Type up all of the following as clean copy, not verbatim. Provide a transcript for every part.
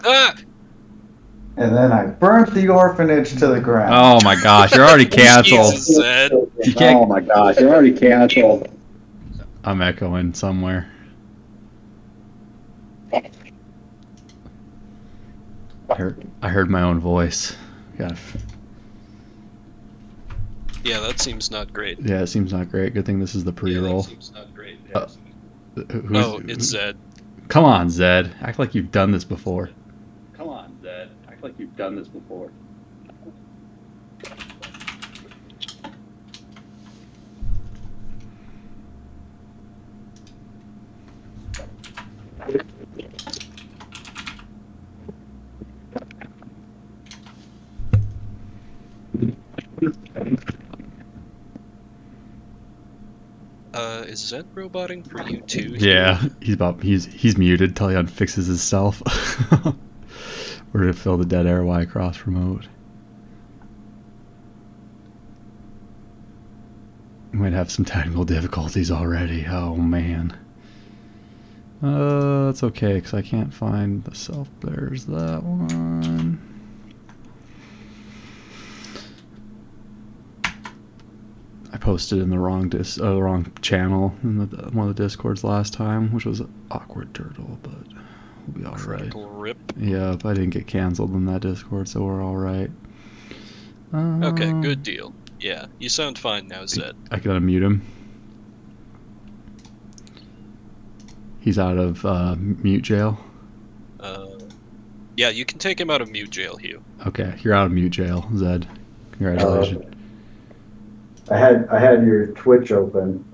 Ah! And then I burnt the orphanage to the ground. Oh my gosh, you're already canceled. Jesus, Zed. You can't. Oh my gosh, you're already canceled. I'm echoing somewhere. I heard my own voice. Yeah, Yeah, that seems not great. yeah, it seems not great. Good thing this is the pre-roll. seems not great. It's Zed. Come on, Zed. Act like you've done this before. Come on, Zed. Act like you've done this before. Is Zed roboting for you too? Yeah, he's muted till he unfixes himself. We're gonna fill the dead air while cross remote. We might have some technical difficulties already. Oh man. That's okay because I can't find the self. There's that one. I posted in the wrong wrong channel in one of the discords last time, which was awkward turtle, but we'll be all right. Critical rip. Yeah, I didn't get canceled in that discord, so we're all right. Okay, good deal. Yeah, you sound fine now, Zed. I can unmute him. He's out of mute jail. Yeah, you can take him out of mute jail, Hugh. Okay, you're out of mute jail, Zed. Congratulations. I had your Twitch open.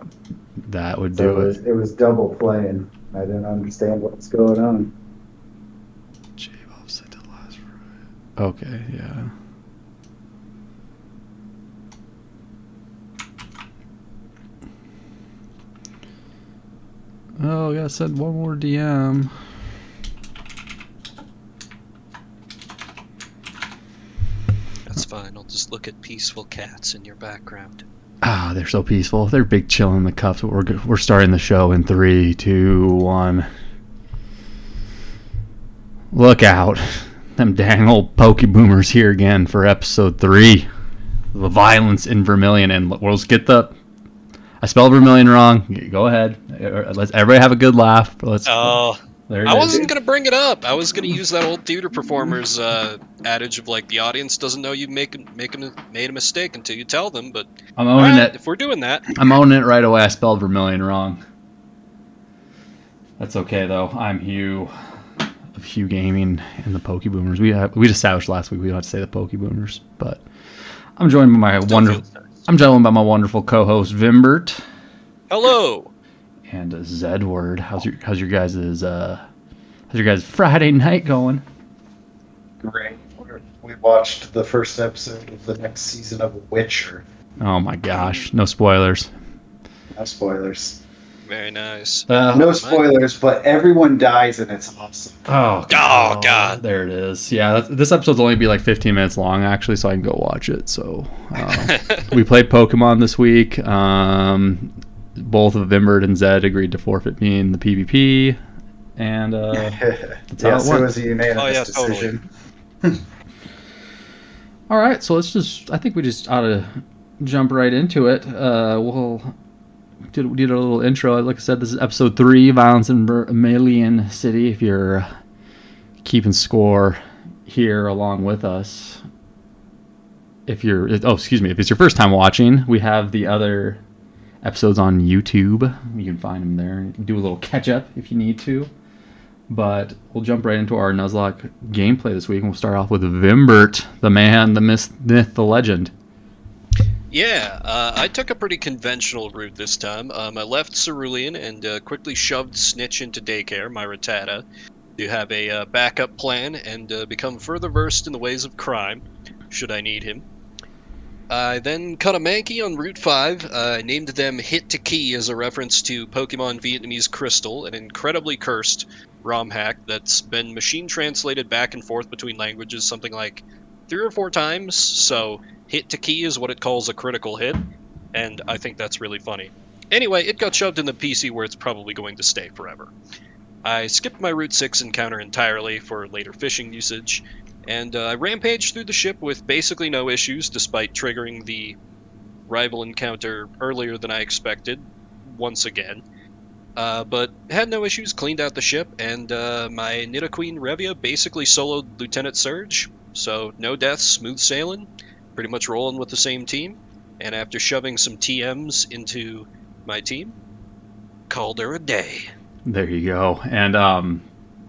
That would So do it. it was double playing. I didn't understand what's going on. J-Bob sent it last Friday. Okay, yeah. Oh, I gotta send one more DM. That's fine. I'll just look at peaceful cats in your background. Ah, they're so peaceful. They're big chilling in the cups. We're starting the show in 3, 2, 1. Look out. Them dang old Pokeboomers here again for episode 3. The violence in Vermillion. And let's get the... I spelled Vermillion wrong. Go ahead. Let's everybody have a good laugh. I wasn't going to bring it up. I was going to use that old theater performer's adage of, like, the audience doesn't know you made a mistake until you tell them, but I'm owning it. If we're doing that. I'm owning it right away. I spelled Vermillion wrong. That's okay, though. I'm Hugh of Hugh Gaming and the Pokeboomers. We established last week we don't have to say the Pokeboomers, but I'm joined by my wonderful co-host Vimbert. Hello. And Zedward. How's your guys' Friday night going? Great. We watched the first episode of the next season of Witcher. Oh my gosh! No spoilers. No spoilers. Very nice. No spoilers, but everyone dies and it's awesome. Oh God! There it is. Yeah, this episode's only be like 15 minutes long actually, so I can go watch it. So we played Pokemon this week. Both of Vimbert and Zed agreed to forfeit me in the PvP, and that's how it went. It was a unanimous decision. Totally. All right, so I think we just ought to jump right into it. We'll did a little intro. Like I said, this is episode 3, Violence in Vermillion City. If you're keeping score here along with us, if it's your first time watching, we have the other episodes on YouTube. You can find them there. You can do a little catch up if you need to. But we'll jump right into our Nuzlocke gameplay this week, and we'll start off with Vimbert, the man, the myth, the legend. Yeah, I took a pretty conventional route this time. I left Cerulean and quickly shoved Snitch into daycare, my Rattata, to have a backup plan and become further versed in the ways of crime, should I need him. I then cut a Mankey on Route 5. I named them Hit to Key as a reference to Pokemon Vietnamese Crystal, an incredibly cursed ROM hack that's been machine translated back and forth between languages something like 3 or 4 times, so Hit to Key is what it calls a critical hit, and I think that's really funny. Anyway, it got shoved in the PC where it's probably going to stay forever. I skipped my Route 6 encounter entirely for later fishing usage, and I rampaged through the ship with basically no issues despite triggering the rival encounter earlier than I expected, once again. But had no issues, cleaned out the ship, and my Nidoqueen Revia basically soloed Lieutenant Surge, so no deaths, smooth sailing, pretty much rolling with the same team, and after shoving some TMs into my team, called her a day. There you go. And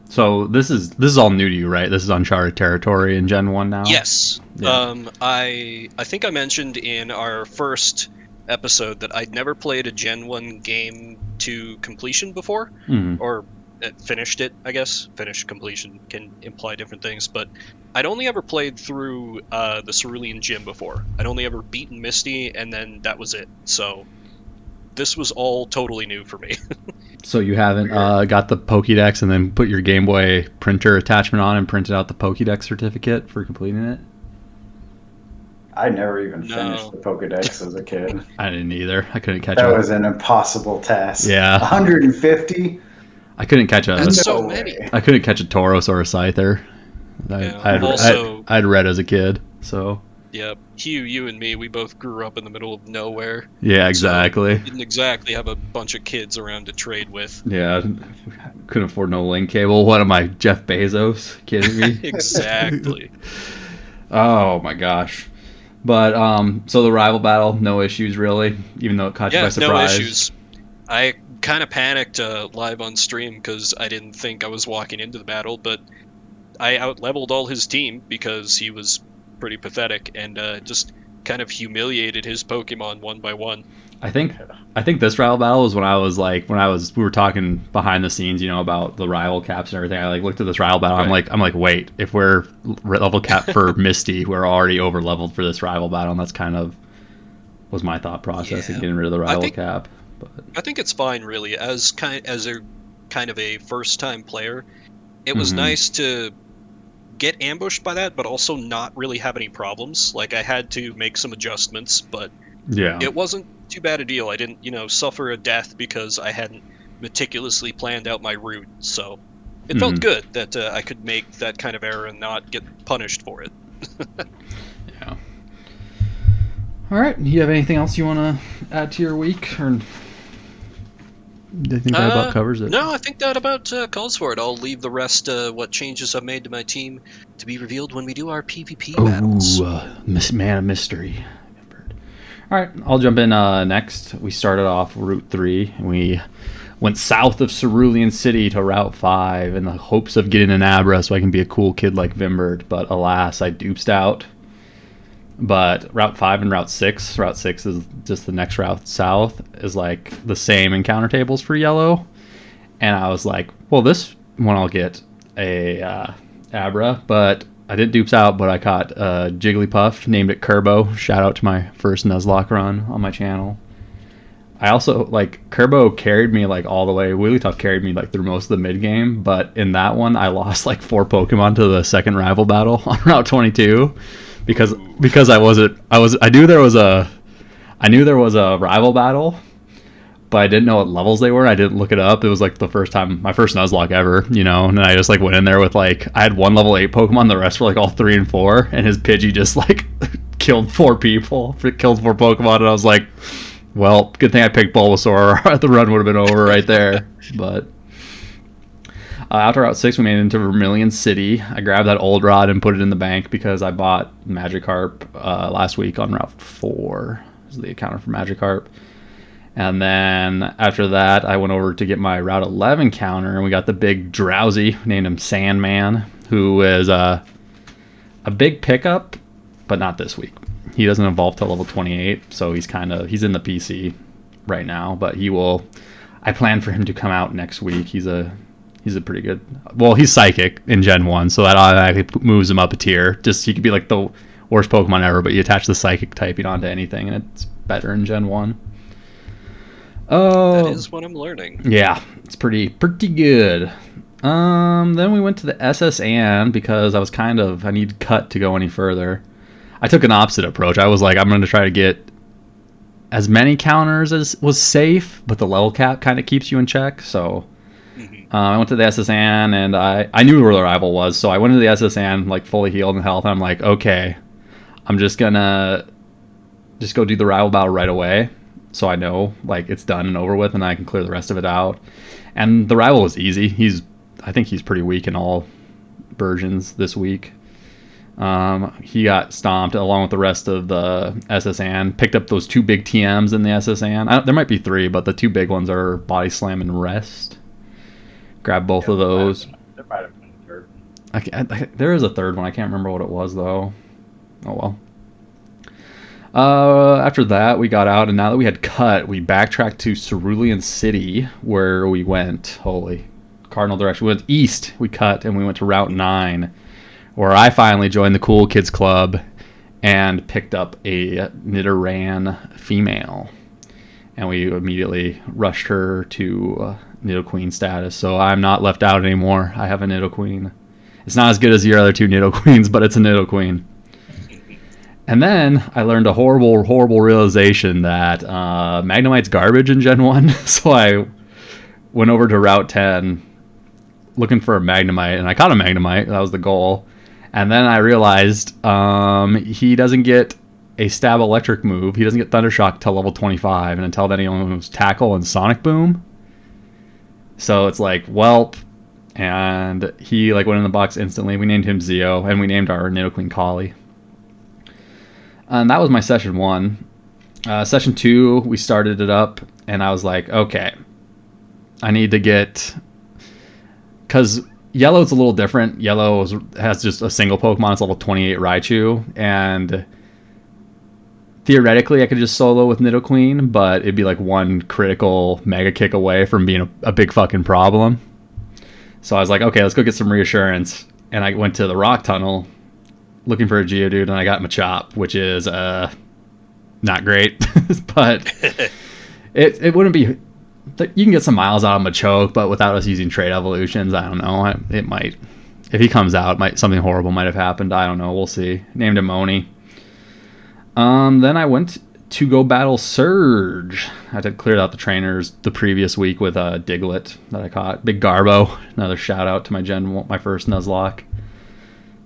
so this is all new to you, right? This is uncharted territory in Gen 1 now? Yes. Yeah. I think I mentioned in our first episode that I'd never played a Gen 1 game to completion before, or finished it, I guess. Finished completion can imply different things, but I'd only ever played through the Cerulean Gym before. I'd only ever beaten Misty, and then that was it. So this was all totally new for me. So you haven't got the Pokédex and then put your Game Boy printer attachment on and printed out the Pokédex certificate for completing it? I never even No. finished the Pokedex as a kid. I didn't either. I couldn't catch That up. was an impossible task. Yeah. 150? I couldn't catch a. That's so No many. way. I couldn't catch a Tauros or a Scyther. Yeah, also- I'd read as a kid, so Yep. Hugh, you and me, we both grew up in the middle of nowhere. yeah, exactly. Didn't exactly have a bunch of kids around to trade with. Yeah, couldn't afford no link cable. What am I, Jeff Bezos? Kidding me? Exactly. Oh my gosh. But so the rival battle, no issues really, even though it caught you by Yeah, no surprise. issues. I kind of panicked live on stream because I didn't think I was walking into the battle, but I out-leveled all his team because he was pretty pathetic and just kind of humiliated his Pokemon one by one. I think this rival battle was when we were talking behind the scenes, you know, about the rival caps and everything. I like looked at this rival battle. Right. I'm like, wait, if we're level cap for Misty, we're already over leveled for this rival battle, and that's kind of was my thought process in Yeah. getting rid of the rival think- cap. But I think it's fine, really. As a kind of a first-time player, it was Mhm. nice to get ambushed by that, but also not really have any problems. Like, I had to make some adjustments, but yeah, it wasn't too bad a deal. I didn't, suffer a death because I hadn't meticulously planned out my route. So it felt good that I could make that kind of error and not get punished for it. yeah. All right, do you have anything else you want to add to your week, or do you think that about covers it? No, I think that about calls for it. I'll leave the rest, what changes I've made to my team, to be revealed when we do our PvP battles. Man of mystery. All right, I'll jump in next. We started off Route 3, and we went south of Cerulean City to Route 5 in the hopes of getting an Abra so I can be a cool kid like Vimbert, but alas, I duped out. But Route 5 and Route 6 is just the next route south, is like the same encounter tables for yellow. And I was like, well, this one I'll get a Abra, but I did dupes out, but I caught Jigglypuff, named it Kerbo. Shout out to my first Nuzlocke run on my channel. I also, Kerbo carried me, all the way. Wigglytuff carried me, through most of the mid-game, but in that one, I lost, 4 Pokemon to the second rival battle on Route 22. Because I knew there was a rival battle, but I didn't know what levels they were. I didn't look it up. It was the first time, my first Nuzlocke ever, and I just went in there with I had one level 8 Pokemon, the rest were all 3 and 4, and his Pidgey just killed 4 people, killed 4 Pokemon, and I was like, well, good thing I picked Bulbasaur, or the run would have been over right there. But after Route 6, we made it into Vermillion City. I grabbed that old rod and put it in the bank because I bought Magikarp last week on Route 4. This is the encounter for Magikarp. And then after that, I went over to get my Route 11 counter, and we got the big Drowsy, named him Sandman, who is a big pickup, but not this week. He doesn't evolve till level 28, so he's in the PC right now, but I plan for him to come out next week. He's a pretty good. Well, he's Psychic in Gen 1, so that automatically moves him up a tier. Just he could be the worst Pokemon ever, but you attach the Psychic typing onto anything, and it's better in Gen 1. Oh, That is what I'm learning. yeah, it's pretty good. Then we went to the SS Anne because I need cut to go any further. I took an opposite approach. I was like, I'm going to try to get as many counters as was safe, but the level cap kind of keeps you in check, so I went to the SSN, and I knew where the rival was, so I went to the SSN like fully healed in health. And I'm like, okay, I'm just gonna go do the rival battle right away, so I know like it's done and over with, and I can clear the rest of it out. And the rival was easy. I think he's pretty weak in all versions this week. He got stomped along with the rest of the SSN. Picked up those 2 big TMs in the SSN. There might be 3, but the 2 big ones are Body Slam and Rest. Grab both of those. There might have been a third. There is a third one. I can't remember what it was, though. Oh, well. After that, we got out, and now that we had cut, we backtracked to Cerulean City, where we went. Holy cardinal direction. We went east, we cut, and we went to Route 9, where I finally joined the Cool Kids Club and picked up a Nidoran female. And we immediately rushed her to Nidoqueen status, so I'm not left out anymore. I have a Nidoqueen. It's not as good as your other 2 Nidoqueens, but it's a Nidoqueen. And then I learned a horrible, horrible realization that Magnemite's garbage in Gen 1, so I went over to Route 10 looking for a Magnemite, and I caught a Magnemite. That was the goal. And then I realized he doesn't get a stab electric move. He doesn't get Thundershock till level 25, and until then he only moves Tackle and Sonic Boom. So it's like, welp. And he like went in the box instantly. We named him Zeo, and we named our Nidoqueen Collie. And that was my session 1. Session 2, we started it up, and I was like, okay, I need to get... Because Yellow's a little different. Yellow has just a single Pokemon. It's level 28 Raichu. And theoretically, I could just solo with Nidoqueen, but it'd be like 1 critical Mega Kick away from being a big fucking problem. So I was like, okay, let's go get some reassurance. And I went to the Rock Tunnel looking for a Geodude, and I got Machop, which is not great. But it wouldn't be... You can get some miles out of Machoke, but without us using trade evolutions, I don't know. It might, if he comes out, something horrible might have happened. I don't know. We'll see. Named him Oni. Then I went to go battle Surge. I had cleared out the trainers the previous week with a Diglett that I caught. Big Garbo. Another shout out to my first Nuzlocke.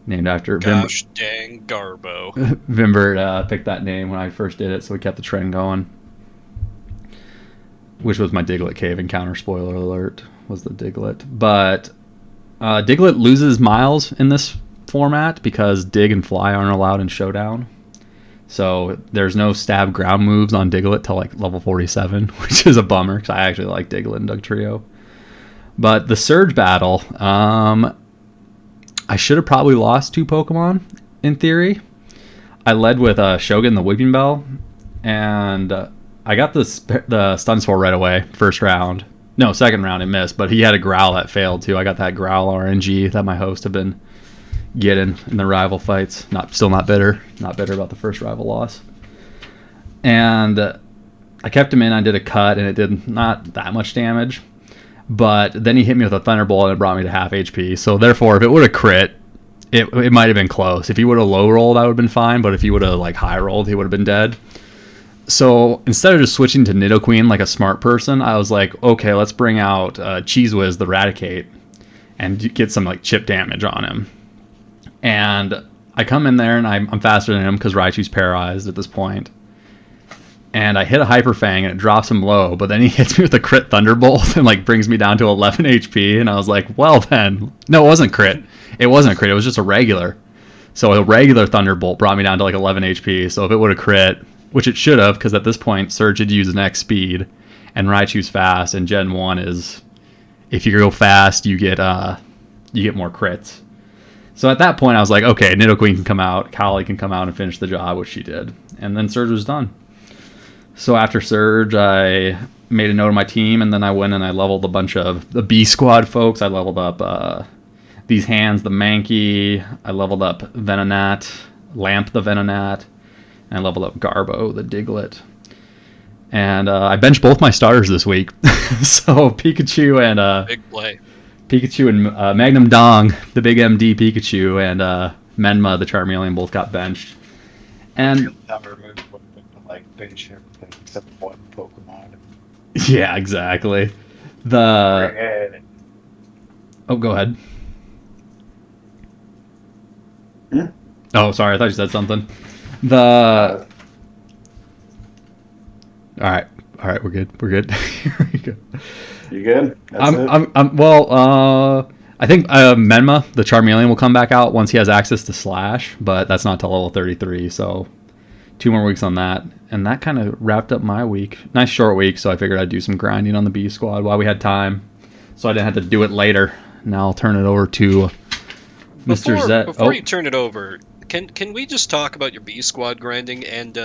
Named after Gosh dang Garbo. Vimbert picked that name when I first did it, so we kept the trend going. Which was my Diglett Cave encounter, spoiler alert, was the Diglett. But Diglett loses miles in this format because Dig and Fly aren't allowed in Showdown. So there's no stab ground moves on Diglett till like level 47, which is a bummer because I actually like Diglett and Dugtrio. But the Surge battle, I should have probably lost 2 Pokemon in theory. I led with Shogun the Weeping Bell, and I got the Stun Spore right away, first round. No, second round it missed, but he had a Growl that failed too. I got that Growl RNG that my host had been getting in the rival fights. Still not bitter about the first rival loss. And I kept him in. I did a cut, and it did not that much damage. But then he hit me with a Thunderbolt, and it brought me to half HP. So therefore, if it would have crit, it might have been close. If he would have low rolled, I would have been fine. But if he would have like high rolled, he would have been dead. So instead of just switching to Nidoqueen like a smart person, I was like, okay, let's bring out Cheese Whiz the Raticate and get some like chip damage on him. And I come in there, and I'm faster than him because Raichu's paralyzed at this point. And I hit a Hyper Fang, and it drops him low, but then he hits me with a crit Thunderbolt and like brings me down to 11 HP. And I was like, well then, no, it wasn't crit. It wasn't crit. It was just a regular. So a regular Thunderbolt brought me down to like 11 HP. So if it would have crit, which it should have, because at this point Surge had used Next Speed, and Raichu's fast, and Gen 1 is, if you go fast, you get more crits. So at that point I was like, okay, Nidoqueen can come out, Collie can come out and finish the job, which she did. And then Surge was done. So after Surge, I made a note of my team, and then I went and I leveled a bunch of the B Squad folks. I leveled up these hands, the Mankey. I leveled up Venonat, Lamp the Venonat. And I leveled up Garbo, the Diglett. And I benched both my starters this week. So Pikachu and... Big play. Pikachu and Magnum Dong, the big MD Pikachu, and Menma, the Charmeleon, both got benched. And... Never moved like bench everything except 1 Pokemon. Yeah, exactly. Oh, go ahead. Hmm? Oh, sorry. I thought you said something. The. All right. All right. We're good. We're good. Here we go. You good? That's it? I think Menma, the Charmeleon, will come back out once he has access to Slash, but that's not till level 33, so 2 more weeks on that. And that kind of wrapped up my week. Nice short week, so I figured I'd do some grinding on the B squad while we had time, so I didn't have to do it later. Now I'll turn it over to Mr. Zet. Before you turn it over, can we just talk about your B squad grinding and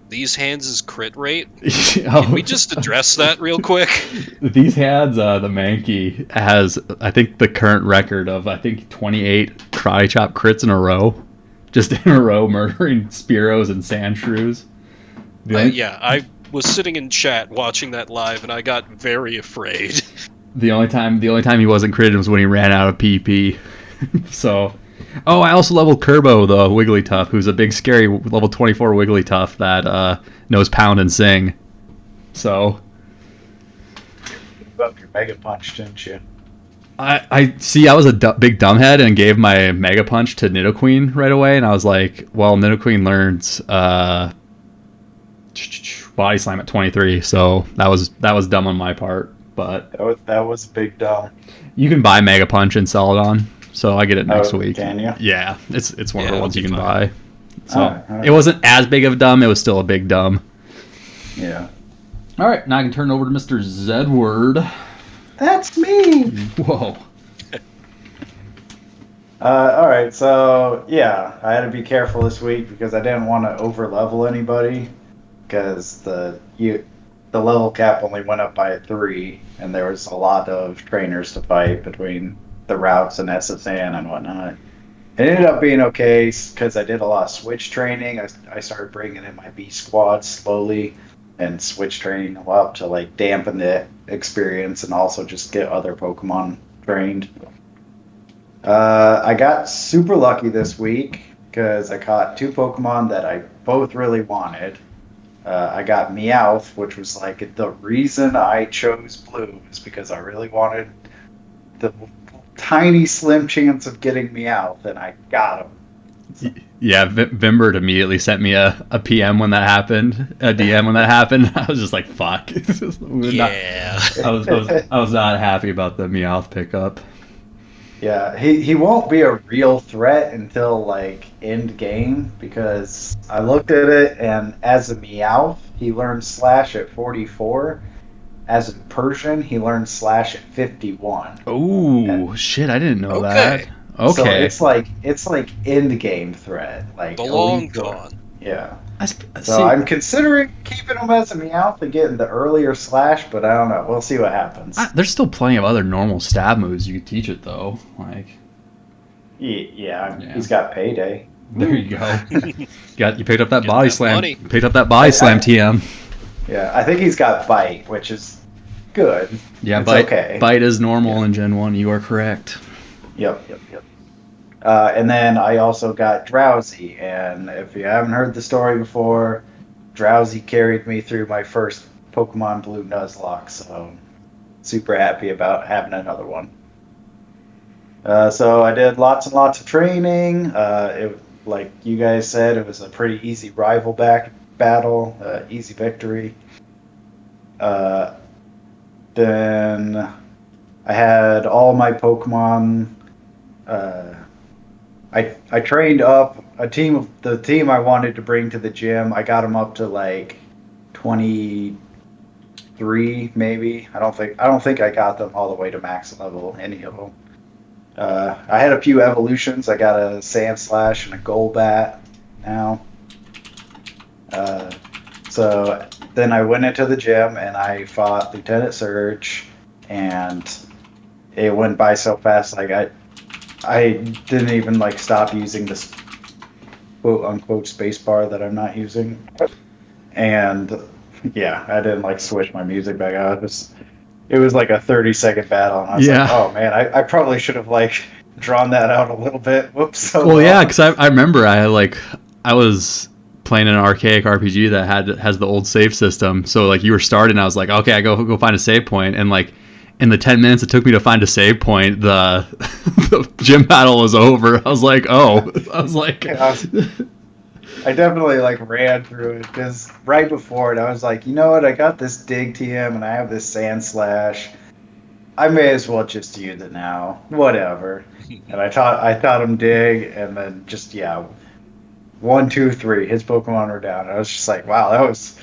these hands' crit rate? Can we just address that real quick? These hands, the Mankey has, I think, the current record of, 28 Karate Chop crits in a row. Just in a row, murdering Spearows and Sandshrews. Yeah, I was sitting in chat watching that live, and I got very afraid. The only time he wasn't critted was when he ran out of PP. So... Oh, I also leveled Kerbo, the Wigglytuff, who's a big, scary level 24 Wigglytuff that knows Pound and Sing. So... You up your Mega Punch, didn't you? I see, I was a big dumbhead and gave my Mega Punch to Nidoqueen right away, and I was like, well, Nidoqueen learns Body Slam at 23, so that was dumb on my part, but... That was a big dumb. You can buy Mega Punch in Celadon. So I get it next week. Can you? Yeah, it's one of the ones you can buy. So All right. It wasn't as big of a dumb. It was still a big dumb. Yeah. All right, now I can turn it over to Mr. Zedward. That's me. Whoa. All right, so yeah, I had to be careful this week because I didn't want to over level anybody because the level cap only went up by 3, and there was a lot of trainers to fight between the routes and SSN and whatnot. It ended up being okay because I did a lot of switch training. I started bringing in my B squad slowly and switch training them up to like dampen the experience and also just get other Pokemon trained. I got super lucky this week because I caught 2 Pokemon that I both really wanted. I got Meowth, which was like the reason I chose blue is because I really wanted the tiny slim chance of getting Meowth, and I got him. Yeah, Vimbert immediately sent me a PM when that happened, a DM when that happened. I was just like, fuck. Yeah. I was not happy about the Meowth pickup. Yeah, he won't be a real threat until like end game because I looked at it, and as a Meowth, he learns Slash at 44. As a Persian, he learns Slash at 51. Oh shit! I didn't know Okay. that. Okay, So it's like end game threat, like The long elite threat. con. Yeah. see, So I'm considering keeping him as a Meowth and getting the earlier Slash, but I don't know. We'll see what happens. there's still plenty of other normal stab moves you could teach it though. Like, Yeah, Yeah. he's got payday. there you go. You picked up that Get body that slam. money. Picked up that body slam TM. Yeah, I think he's got bite, which is good. Yeah, It's bite. okay. Bite is normal in Gen 1. You are correct. Yep. And then I also got Drowsy, and if you haven't heard the story before, Drowsy carried me through my first Pokemon Blue Nuzlocke, so super happy about having another one. So I did lots and lots of training. Like you guys said, it was a pretty easy rival battle, easy victory. Then I had all my Pokemon. I trained up the team I wanted to bring to the gym. I got them up to like 23, maybe. I don't think I got them all the way to max level. Any of them. I had a few evolutions. I got a Sandslash and a Golbat now. So then I went into the gym and I fought Lieutenant Surge, and it went by so fast. Like I didn't even like stop using this quote unquote space bar that I'm not using. And yeah, I didn't like switch my music back out. It was like a 30-second battle, and I was like, oh man, I probably should have like drawn that out a little bit. Whoops. Well, yeah, because I remember I was playing an archaic RPG that has the old save system. So like you were starting, I was like, okay, I go find a save point, and like in the 10 minutes it took me to find a save point, the gym battle was over. I was like, oh. I was like... I definitely like ran through it because right before it, I was like, you know what? I got this dig TM and I have this sand slash. I may as well just use it now. Whatever. And I taught him dig, and then just 1, 2, 3. His Pokemon were down. I was just like, wow, that was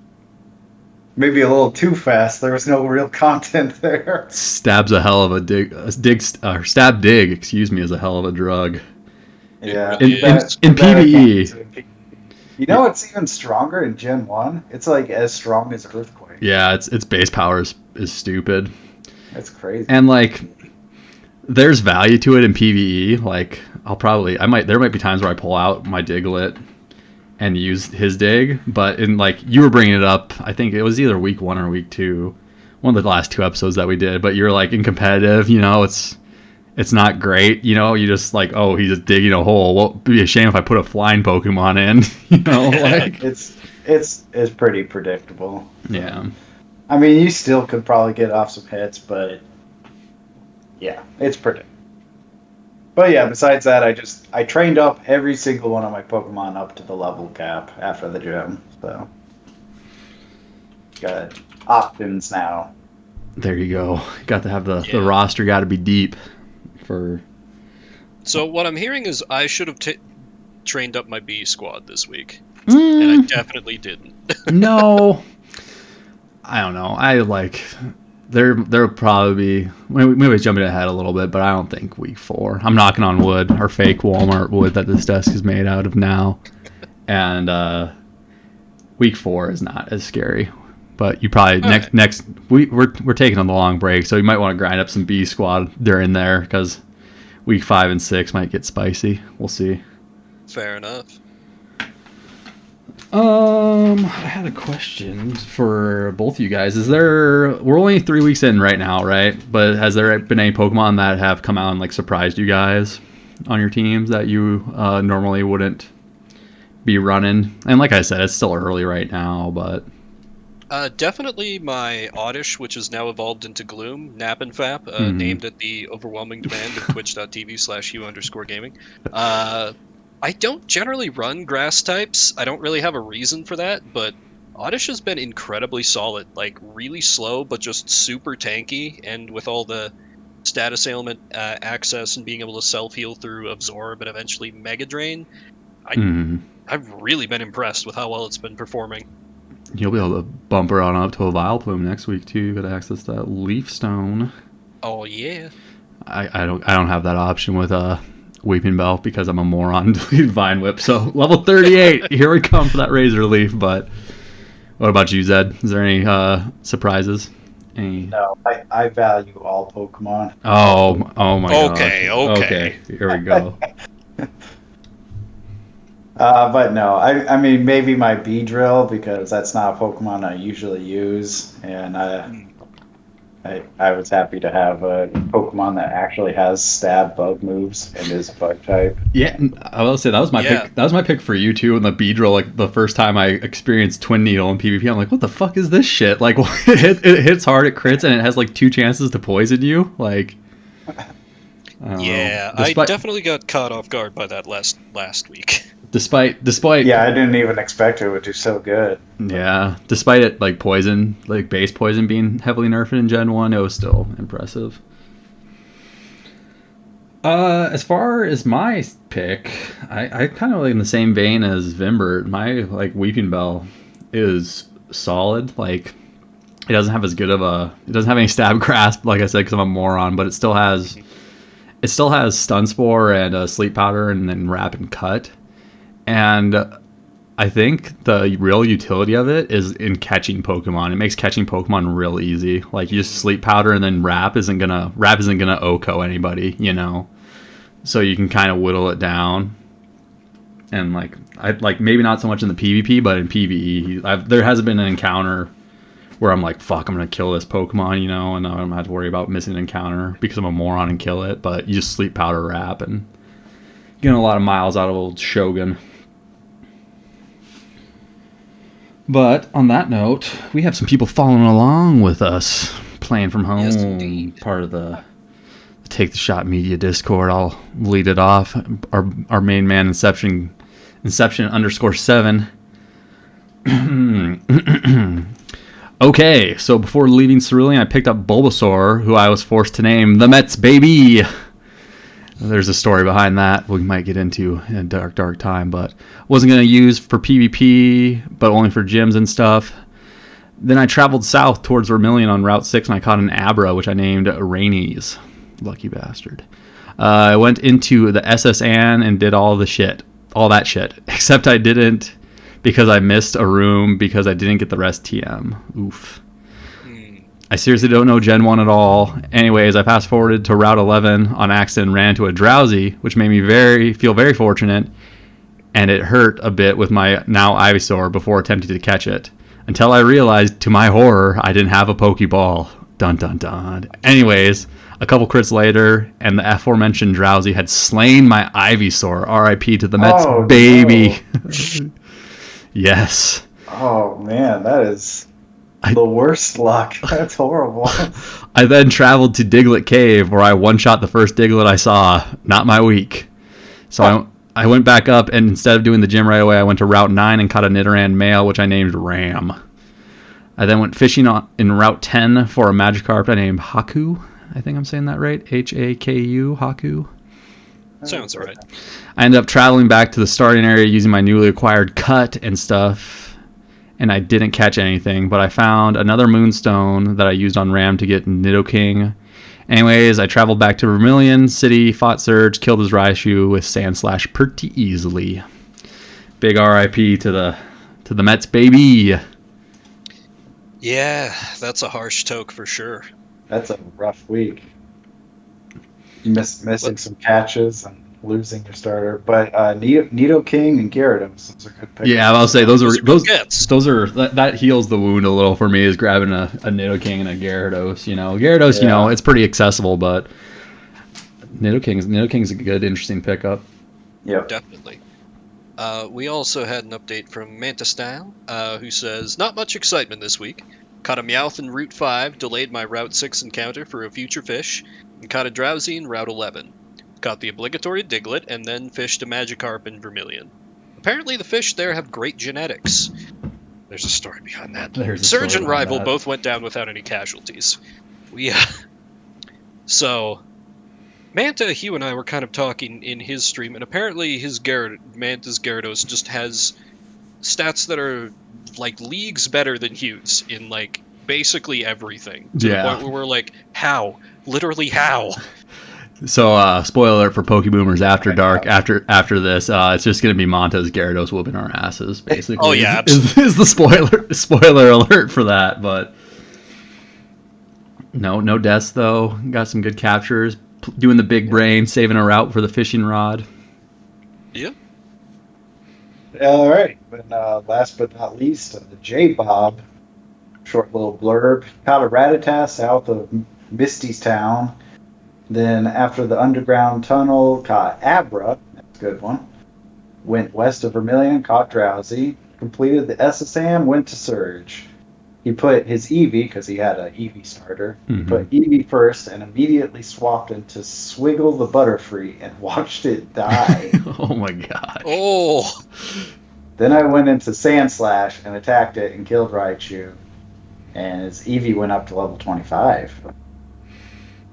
maybe a little too fast. There was no real content there. Stab's a hell of a dig. Stab dig, excuse me, is a hell of a drug. Yeah. In PvE. You know what's even stronger in Gen 1? It's like as strong as Earthquake. Yeah, its base power is stupid. That's crazy. And like there's value to it in PvE. Like there might be times where I pull out my Diglett and use his dig, but in like you were bringing it up, I think it was either week 1 or week 2, one of the last 2 episodes that we did, but you're like in competitive, it's not great, you just like, oh, he's just digging a hole. Well, it'd be a shame if I put a flying Pokemon in, like it's pretty predictable. Yeah. I mean, you still could probably get off some hits, but yeah, it's predictable. But yeah, besides that, I trained up every single one of my Pokemon up to the level cap after the gym, so got options now. There you go. Got to have the roster got to be deep for. So what I'm hearing is I should have trained up my B squad this week, and I definitely didn't. No, I don't know. I like there'll probably be maybe jumping ahead a little bit, but I don't think week 4. I'm knocking on wood, or fake Walmart wood that this desk is made out of now, and week 4 is not as scary. But you probably we're taking on the long break, so you might want to grind up some B squad during there because week 5 and 6 might get spicy. We'll see. Fair enough. I had a question for both of you guys. We're only 3 weeks in right now, right? But has there been any Pokemon that have come out and like surprised you guys on your teams that you normally wouldn't be running? And like I said, it's still early right now, but definitely my Oddish, which has now evolved into Gloom, Napinfap, named at the overwhelming demand of twitch.tv/u_gaming. I don't generally run grass types. I don't really have a reason for that, but Oddish has been incredibly solid. Like, really slow, but just super tanky, and with all the status ailment access and being able to self-heal through Absorb and eventually Mega Drain, I've really been impressed with how well it's been performing. You'll be able to bump her on up to a Vileplume next week too. You got access to that Leaf Stone. Oh yeah. I don't have that option with Weeping Bell because I'm a moron. Deleted Vine Whip. So level 38. Here we come for that Razor Leaf. But what about you, Zed? Is there any surprises? No, I value all Pokemon. Oh my god. Okay. Here we go. But no, I mean, maybe my Beedrill, because that's not a Pokemon I usually use, and I was happy to have a Pokemon that actually has stab bug moves and is a bug type. Yeah, I will say that was my pick. That was my pick for you too. And the Beedrill, like the first time I experienced Twin Needle in PvP, I'm like, what the fuck is this shit? Like, it hits hard, it crits, and it has like 2 chances to poison you. Like, I definitely got caught off guard by that last week. Despite yeah, I didn't even expect it would do so good. Yeah, despite it like poison, like base poison being heavily nerfed in Gen 1, it was still impressive. As far as my pick, I kind of like in the same vein as Vimbert. My like Weeping Bell is solid. Like, it doesn't have any stab grasp, like I said, because I'm a moron, but it still has Stun Spore and Sleep Powder and then Wrap and Cut. And I think the real utility of it is in catching Pokemon. It makes catching Pokemon real easy. Like, you just Sleep Powder and then Wrap isn't gonna OHKO anybody, So you can kind of whittle it down. And like maybe not so much in the PvP, but in PvE, there hasn't been an encounter where I'm like, fuck, I'm gonna kill this Pokemon, and I don't have to worry about missing an encounter because I'm a moron and kill it. But you just Sleep Powder Wrap and getting a lot of miles out of old Shogun. But on that note, we have some people following along with us, playing from home, Yes, indeed. part of the Take the Shot Media Discord. I'll lead it off. Our main man, Inception _7. Okay, so before leaving Cerulean, I picked up Bulbasaur, who I was forced to name the Mets baby. There's a story behind that we might get into in a dark time, but wasn't going to use for PvP, but only for gyms and stuff. Then I traveled south towards Vermillion on Route 6, and I caught an Abra, which I named Rainies. Lucky bastard. I went into the SS Anne and did all that shit. Except I didn't, because I missed a room because I didn't get the rest TM. Oof. I seriously don't know Gen 1 at all. Anyways, I fast forwarded to Route 11 on accident and ran into a Drowsy, which made me feel very fortunate, and it hurt a bit with my now Ivysaur before attempting to catch it. Until I realized, to my horror, I didn't have a Pokeball. Dun dun dun. Anyways, a couple crits later, and the aforementioned Drowsy had slain my Ivysaur. R.I.P. to the Mets baby. No. Yes. Oh man, that is the worst luck. That's horrible. I then traveled to Diglett Cave, where I one-shot the first Diglett I saw. Not my week. So I went back up, and instead of doing the gym right away, I went to Route 9 and caught a Nidoran male, which I named Ram. I then went fishing in Route 10 for a Magikarp I named Haku. I think I'm saying that right. Haku, Haku. Sounds right. I ended up traveling back to the starting area using my newly acquired cut and stuff, and I didn't catch anything, but I found another Moonstone that I used on Ram to get Nidoking. Anyways, I traveled back to Vermillion City, fought Surge, killed his Raichu with Sandslash pretty easily. Big RIP to the Mets baby. Yeah, that's a harsh toke for sure. That's a rough week. Missing some catches and losing your starter, but Nidoking and Gyarados, those are good picks. Yeah, I'll say those are that heals the wound a little for me, is grabbing a Nidoking and a Gyarados. Gyarados, it's pretty accessible, but Nidoking's a good, interesting pickup. Yeah, definitely. We also had an update from Manta Style, who says, not much excitement this week. Caught a Meowth in Route 5, delayed my Route 6 encounter for a future fish, and caught a Drowsy in Route 11. Caught the obligatory Diglett, and then fished a Magikarp in Vermilion. Apparently the fish there have great genetics. There's a story behind that. Surge and Rival both went down without any casualties. So, Manta, Hugh, and I were kind of talking in his stream, and apparently Manta's Gyarados just has stats that are like leagues better than Hugh's in like basically everything. To the point where we're like, how? Literally how? So, spoiler alert for Pokeboomers After Dark. After this, it's just going to be Manta's Gyarados whooping our asses, basically. Oh yeah, absolutely. Is the spoiler alert for that? But no deaths though. Got some good captures. Doing the big brain, saving a route for the fishing rod. Yeah. All right, but last but not least, the J-Bob, short little blurb. Caught a Rattata south of Misty's Town. Then after the underground tunnel, caught Abra. That's a good one. Went west of Vermilion, caught Drowsy. Completed the SSAM, went to Surge. He put his Eevee, because he had an Eevee starter, put Eevee first and immediately swapped into Swiggle the Butterfree and watched it die. Oh my god. Oh. Then I went into Sandslash and attacked it and killed Raichu. And his Eevee went up to level 25.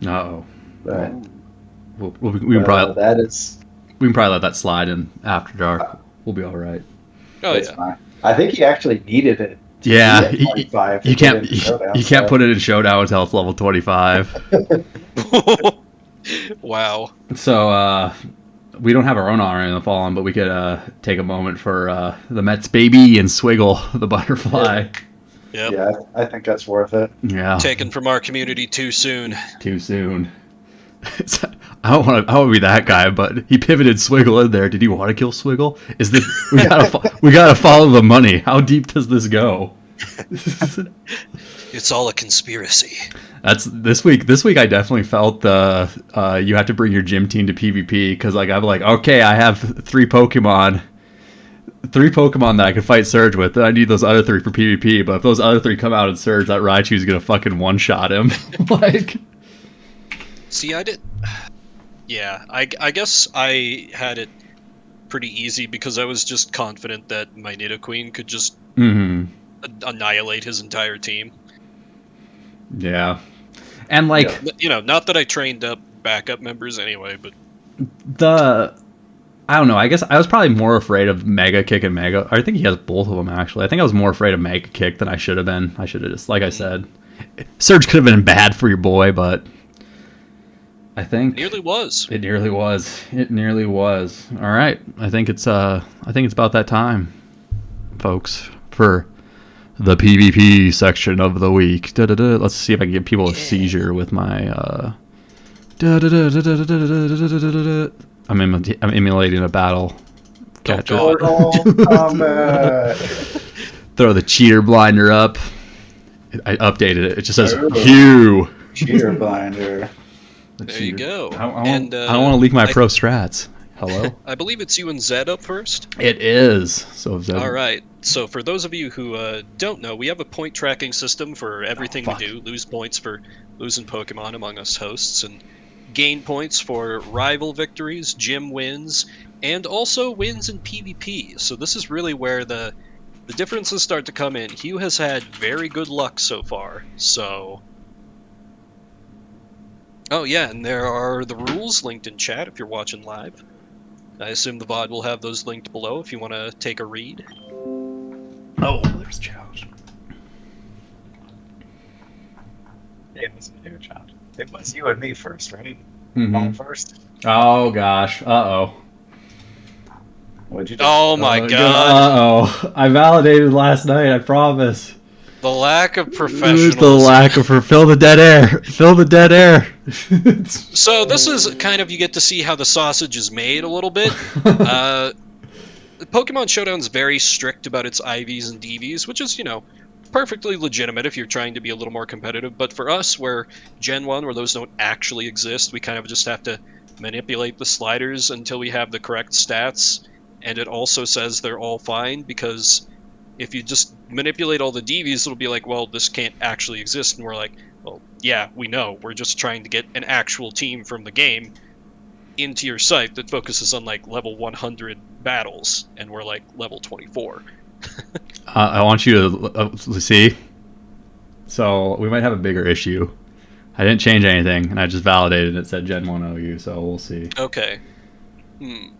Uh-oh. But we can probably we can probably let that slide in After Dark. We'll be all right. Oh that's yeah. fine. I think he actually needed it. Yeah, you can't put it in Showdown until it's level 25. Wow. So we don't have our own honor in the Fallen, but we could take a moment for the Mets baby and Swiggle the butterfly. Yep. Yeah, I think that's worth it. Yeah. Taken from our community too soon. Too soon. I don't want to be that guy, but he pivoted Swiggle in there. Did he want to kill Swiggle? Is this we gotta follow the money? How deep does this go? It's all a conspiracy. That's this week. This week, I definitely felt the you have to bring your gym team to PvP because I'm like, okay, I have 3 Pokemon. 3 Pokemon that I could fight Surge with. Then I need those other 3 for PvP. But if those other 3 come out in Surge, that Raichu's gonna fucking one-shot him. Like, See, I did. Yeah, I guess I had it pretty easy because I was just confident that my Nidoqueen could just annihilate his entire team. yeah, and like Not that I trained up backup members anyway, but I don't know. I guess I was probably more afraid of Mega Kick and Mega. I think he has both of them actually. I think I was more afraid of Mega Kick than I should have been. I should have just, like I said, Surge could have been bad for your boy, but I think it nearly was. It nearly was. It nearly was. All right. I think it's about that time, folks, for the PvP section of the week. Let's see if I can give people a seizure with my I'm emulating a battle. Catch Oh, Combat. Throw the cheater blinder up. I updated it. It just says Hugh. Cheater blinder. There you go. I don't want to leak my pro strats. Hello? I believe it's you and Zed up first. It is. So Zed. All right. So for those of you who don't know, we have a point tracking system for everything we do. Lose points for losing Pokemon among us hosts, and gain points for rival victories, gym wins, and also wins in PvP. So this is really where the differences start to come in. Hugh has had very good luck so far. So. Oh yeah, and there are the rules linked in chat if you're watching live. I assume the VOD will have those linked below if you want to take a read. Oh, there's a challenge. Yeah, it was a new challenge. It was you and me first, right? Mm-hmm. On first. Oh gosh. Uh-oh. What'd you do? Oh my god. Uh-oh. I validated last night, I promise. The lack of professionalism. The lack of fill the dead air. Fill the dead air. So this is kind of, you get to see how the sausage is made a little bit. Pokemon Showdown's very strict about its IVs and DVs, which is, perfectly legitimate if you're trying to be a little more competitive. But for us, where Gen 1, where those don't actually exist, we kind of just have to manipulate the sliders until we have the correct stats. And it also says they're all fine, because if you just manipulate all the DVs, it'll be like, well, this can't actually exist. And we're like, well, yeah, we know. We're just trying to get an actual team from the game into your site that focuses on, like, level 100 battles. And we're, like, level 24. I want you to see. So we might have a bigger issue. I didn't change anything, and I just validated it. Said Gen 1 OU, so we'll see. Okay. Okay.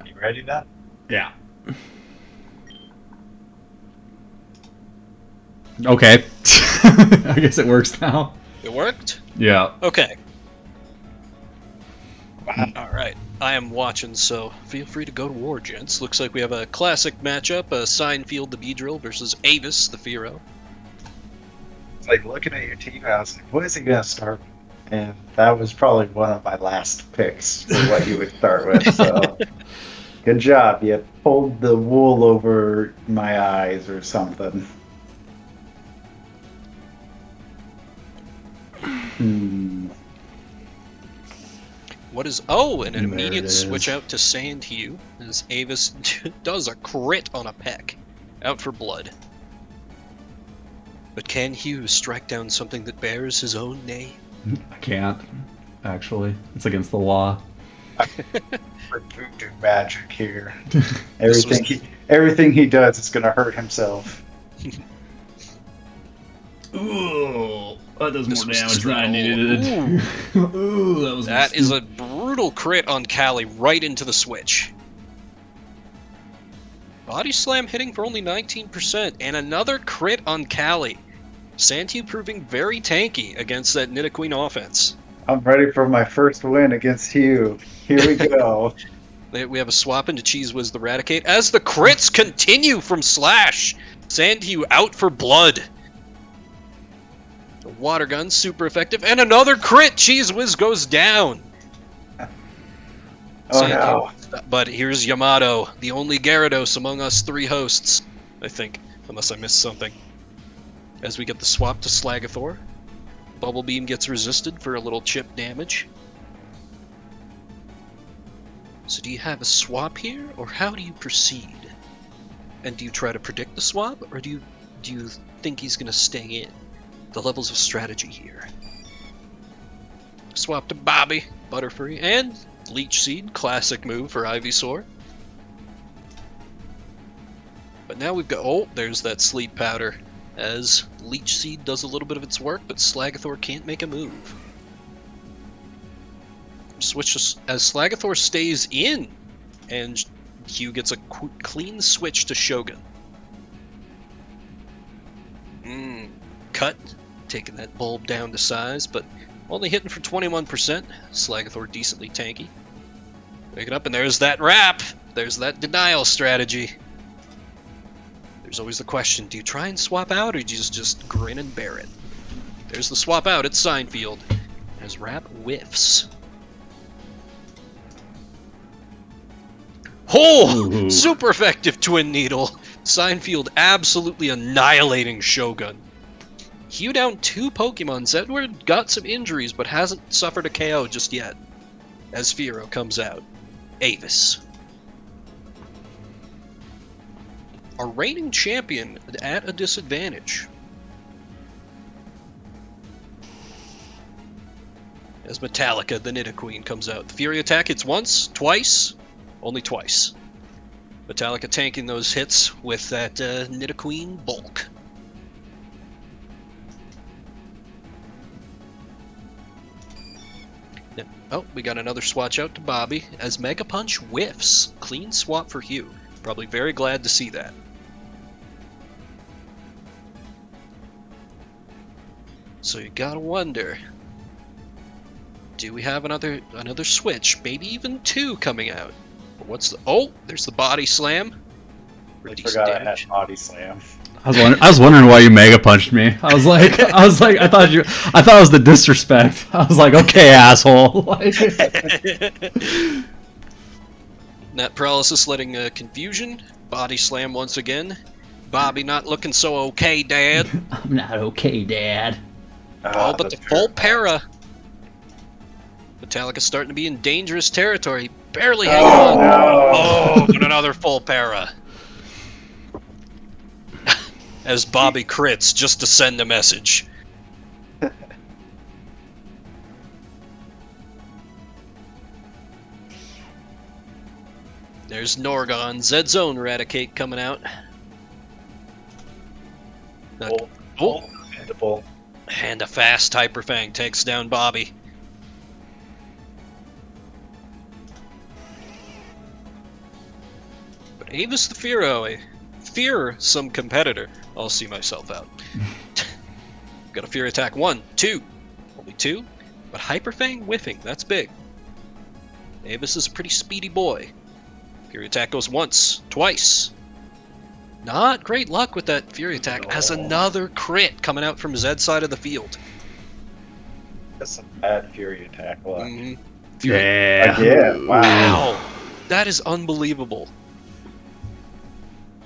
You ready then? Yeah. Okay. I guess it works now. It worked? Yeah. Okay. Alright. I am watching, so feel free to go to war, gents. Looks like we have a classic matchup, Signfield the Beedrill versus Avis the Fearow. It's like looking at your team, I was like, what is he going to start with? And that was probably one of my last picks for what you would start with, so good job. You pulled the wool over my eyes or something. What is... Oh, and an There it immediate is. switch out to Sand Hue as Avis does a crit on a peck. Out for blood. But can Hugh strike down something that bears his own name? I can't. Actually, it's against the law. For voodoo magic here. Everything he does is going to hurt himself. Ooh, that does This more was damage than I brutal. needed. Ooh, that was. That is a brutal crit on Callie right into the switch. Body Slam hitting for only 19%, and another crit on Callie. Sandhue proving very tanky against that Nidoqueen offense. I'm ready for my first win against Hugh. Here we go. We have a swap into Cheese Whiz the Raticate as the crits continue from Slash. Sandhue out for blood. The water gun super effective, and another crit. Cheese Whiz goes down. Oh no. But here's Yamato, the only Gyarados among us 3 hosts, I think, unless I missed something. As we get the swap to Slagathor, Bubble Beam gets resisted for a little chip damage. So do you have a swap here, or how do you proceed? And do you try to predict the swap, or do you think he's going to stay in? The levels of strategy here. Swap to Bobby, Butterfree, and Leech Seed, classic move for Ivysaur. But now we've got, oh, there's that Sleep Powder, as Leech Seed does a little bit of its work, but Slagathor can't make a move. Switch as Slagathor stays in, and Hugh gets a clean switch to Shogun. Cut, taking that bulb down to size, but only hitting for 21%. Slagathor decently tanky. Wake it up, and there's that wrap! There's that denial strategy. There's always the question, do you try and swap out, or do you just grin and bear it? There's the swap out at Seinfeld, as wrap whiffs. Oh! Super effective Twin Needle! Seinfeld absolutely annihilating Shogun. Hugh down 2 Pokemon. Zedward got some injuries, but hasn't suffered a KO just yet. As Fearow comes out. Avis. Our reigning champion at a disadvantage. As Metallica, the Nidoqueen, comes out. The Fury attack hits once, twice, only twice. Metallica tanking those hits with that Nidoqueen bulk. Oh, we got another swatch out to Bobby, as Mega Punch whiffs. Clean swap for Hugh. Probably very glad to see that. So you gotta wonder, do we have another switch? Maybe even 2 coming out. Or what's the... Oh, there's the body slam. I forgot I had body slam. I was wondering why you mega punched me. I thought it was the disrespect. I was like, okay, asshole. Net paralysis letting confusion. Body slam once again. Bobby not looking so okay, Dad. I'm not okay, Dad. Oh, but the full para. Metallica starting to be in dangerous territory. Barely hanging on. No. Oh, but another full para. As Bobby crits just to send a message. There's Norgon, Zed's own Eradicate coming out. Mandible. And a fast Hyper Fang takes down Bobby. But Avis the Fearow, a fearsome competitor. I'll see myself out. Got a Fury attack. 1, 2. Only 2. But Hyper Fang whiffing. That's big. Avis is a pretty speedy boy. Fury attack goes once, twice. Not great luck with that Fury attack. As another crit coming out from Zed's side of the field. That's some bad Fury attack luck. Yeah. Again. Wow. That is unbelievable.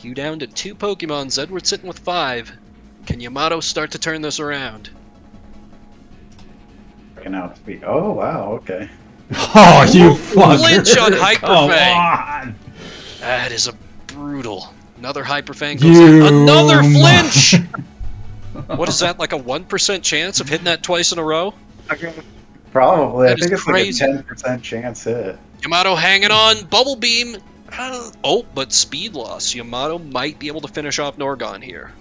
You down to 2 Pokemon. Zedward sitting with 5. Can Yamato start to turn this around? Oh, wow, okay. Oh, you fucker. Flinch on Hyper Come Fang. on. That is a brutal. Another Hyper Fang goes in. Another flinch! What is that, like a 1% chance of hitting that twice in a row? Probably. That I think is it's crazy. like a 10% chance hit. Yamato hanging on. Bubble Beam. Oh, but speed loss. Yamato might be able to finish off Norgon here.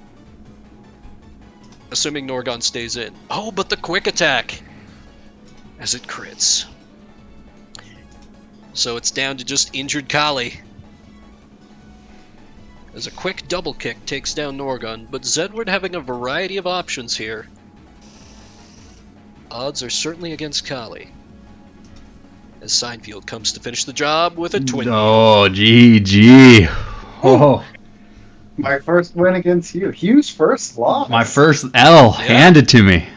Assuming Norgon stays in. Oh, but the quick attack. As it crits. So it's down to just injured Kali. As a quick double kick takes down Norgon, but Zedward having a variety of options here. Odds are certainly against Kali. As Seinfeld comes to finish the job with a twin. Oh, GG. Oh, My first win against you. Hugh's first loss. my first L handed to me.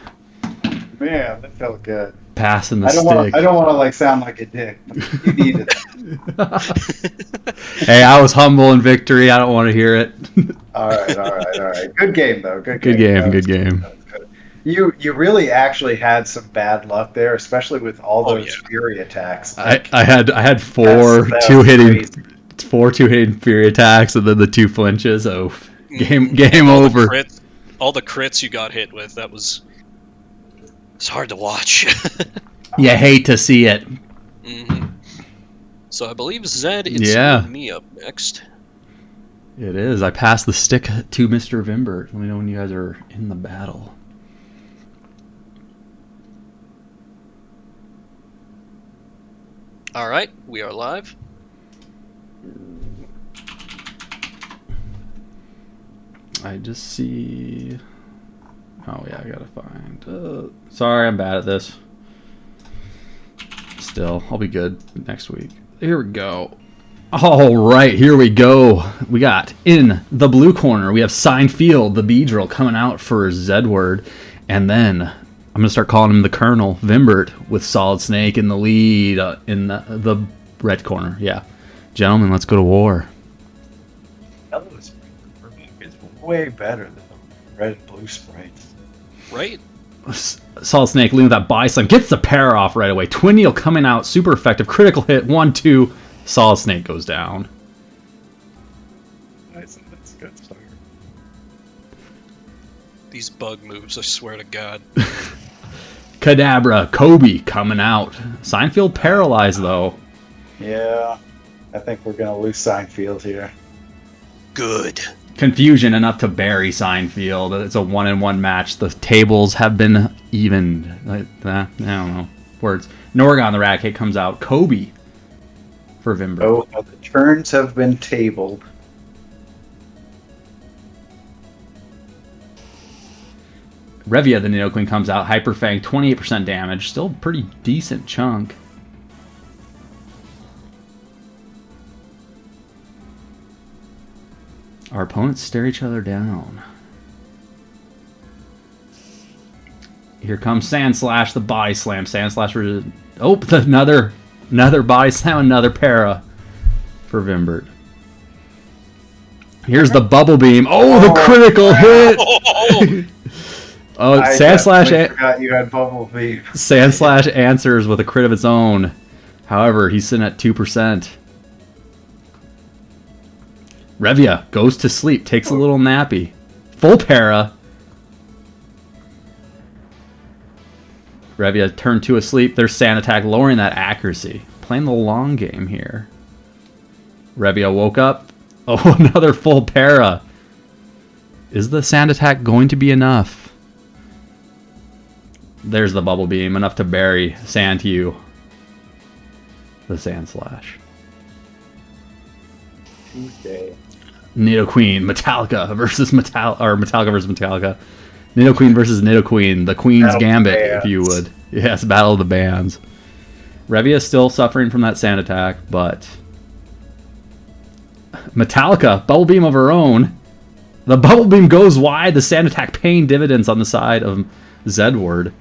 Man, that felt good. Passing the I don't stick. want to like sound like a dick. But you needed it. Hey, I was humble in victory. I don't want to hear it. All right. Good game though. Good Good game. That was Good game. That was good. You really actually had some bad luck there, especially with all Oh, those yeah. fury attacks. I had That's- that was two hitting fury attacks, and then the 2 flinches. Oh, game And over. All the crits you got hit with, it's hard to watch. You hate to see it. So I believe Zed is Yeah. me up next. It is. I passed the stick to Mr. Vimbert. Let me know when you guys are in the battle. All right, we are live. I just see. Oh yeah, I gotta find. Sorry, I'm bad at this. Still, I'll be good next week. Here we go. All right, here we go. We got in the blue corner. We have Seinfeld, the Beedrill, coming out for Zedward, and then I'm gonna start calling him the Colonel Vimbert with Solid Snake in the lead in the red corner. Yeah, gentlemen, let's go to war. Yellow's is way better than the red and blue sprites. Right? Solid Snake leading with that buy slam. Gets the pair off right away. Twin Needle coming out. Super effective. Critical hit. 1-2. Solid Snake goes down. Nice, that's a good start. These bug moves, I swear to God. Kadabra. Kobe coming out. Seinfeld paralyzed though. Yeah, I think we're gonna lose Seinfeld here. Good. Confusion enough to bury Seinfeld. It's a 1-1 match. The tables have been evened. I don't know. Words. Norgon the Rat Cake comes out. Kobe for Vimber. Oh, the turns have been tabled. Revia the Nidoqueen comes out. Hyper Fang, 28% damage. Still a pretty decent chunk. Our opponents stare each other down. Here comes Sand Slash, the body slam. Sand Slash for another body slam, another para for Vimbert. Here's the bubble beam. Oh, the critical hit! Oh, I Sand Slash. forgot you had bubble beam. Sand Slash answers with a crit of its own. However, he's sitting at 2%. Revia goes to sleep, takes a little nappy. Full para. Revia turned 2 asleep. There's Sand Attack, lowering that accuracy. Playing the long game here. Revia woke up. Oh, another full para. Is the Sand Attack going to be enough? There's the bubble beam, enough to bury Sandhue. The Sand Slash. Okay. Nidoqueen, Metallica versus Metallica versus Metallica. Nidoqueen versus Nidoqueen, the Queen's Battle Gambit, of the if you Bands. would. Yes, Battle of the Bands. Revia is still suffering from that Sand Attack, but Metallica, Bubble Beam of her own. The Bubble Beam goes wide, the Sand Attack paying dividends on the side of Zedward.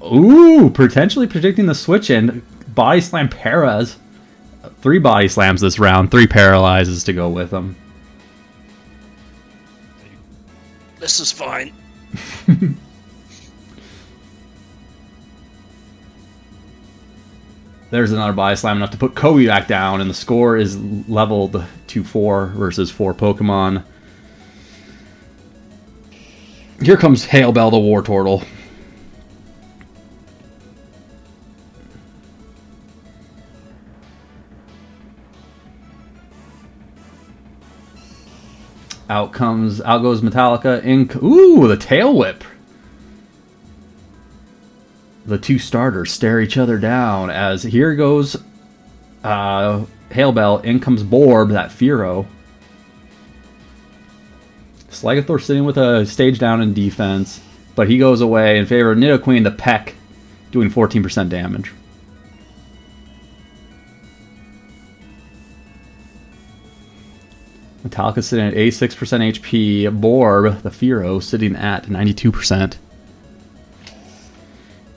Ooh, potentially predicting the switch in. Body slam Paras. 3 body slams this round, 3 paralyzes to go with them. This is fine. There's another body slam enough to put Kobe back down, and the score is leveled to 4 versus 4 Pokemon. Here comes Hailbell the War Turtle. Out goes Metallica. Ooh, the Tail Whip. The 2 starters stare each other down as here goes Hailbell. In comes Borb, that Fearow. Slagathor sitting with a stage down in defense, but he goes away in favor of Nidoqueen, the Peck, doing 14% damage. Metallica sitting at 86% HP. Borb, the Fearow, sitting at 92%.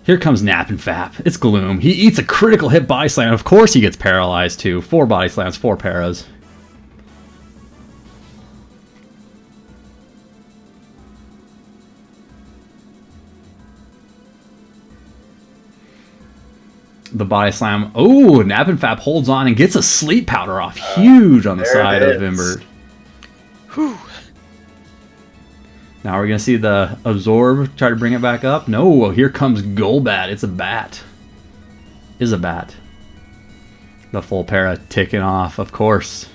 Here comes Nap and Fap. It's Gloom. He eats a critical hit body slam. Of course he gets paralyzed too. 4 body slams, 4 paras. The body slam. Oh, Nap and Fap holds on and gets a sleep powder off. Huge on the side of Vimbert. Whew. Now we're going to see the Absorb try to bring it back up. No, here comes Golbat. It's a bat. Is a bat. The full para ticking off, of course.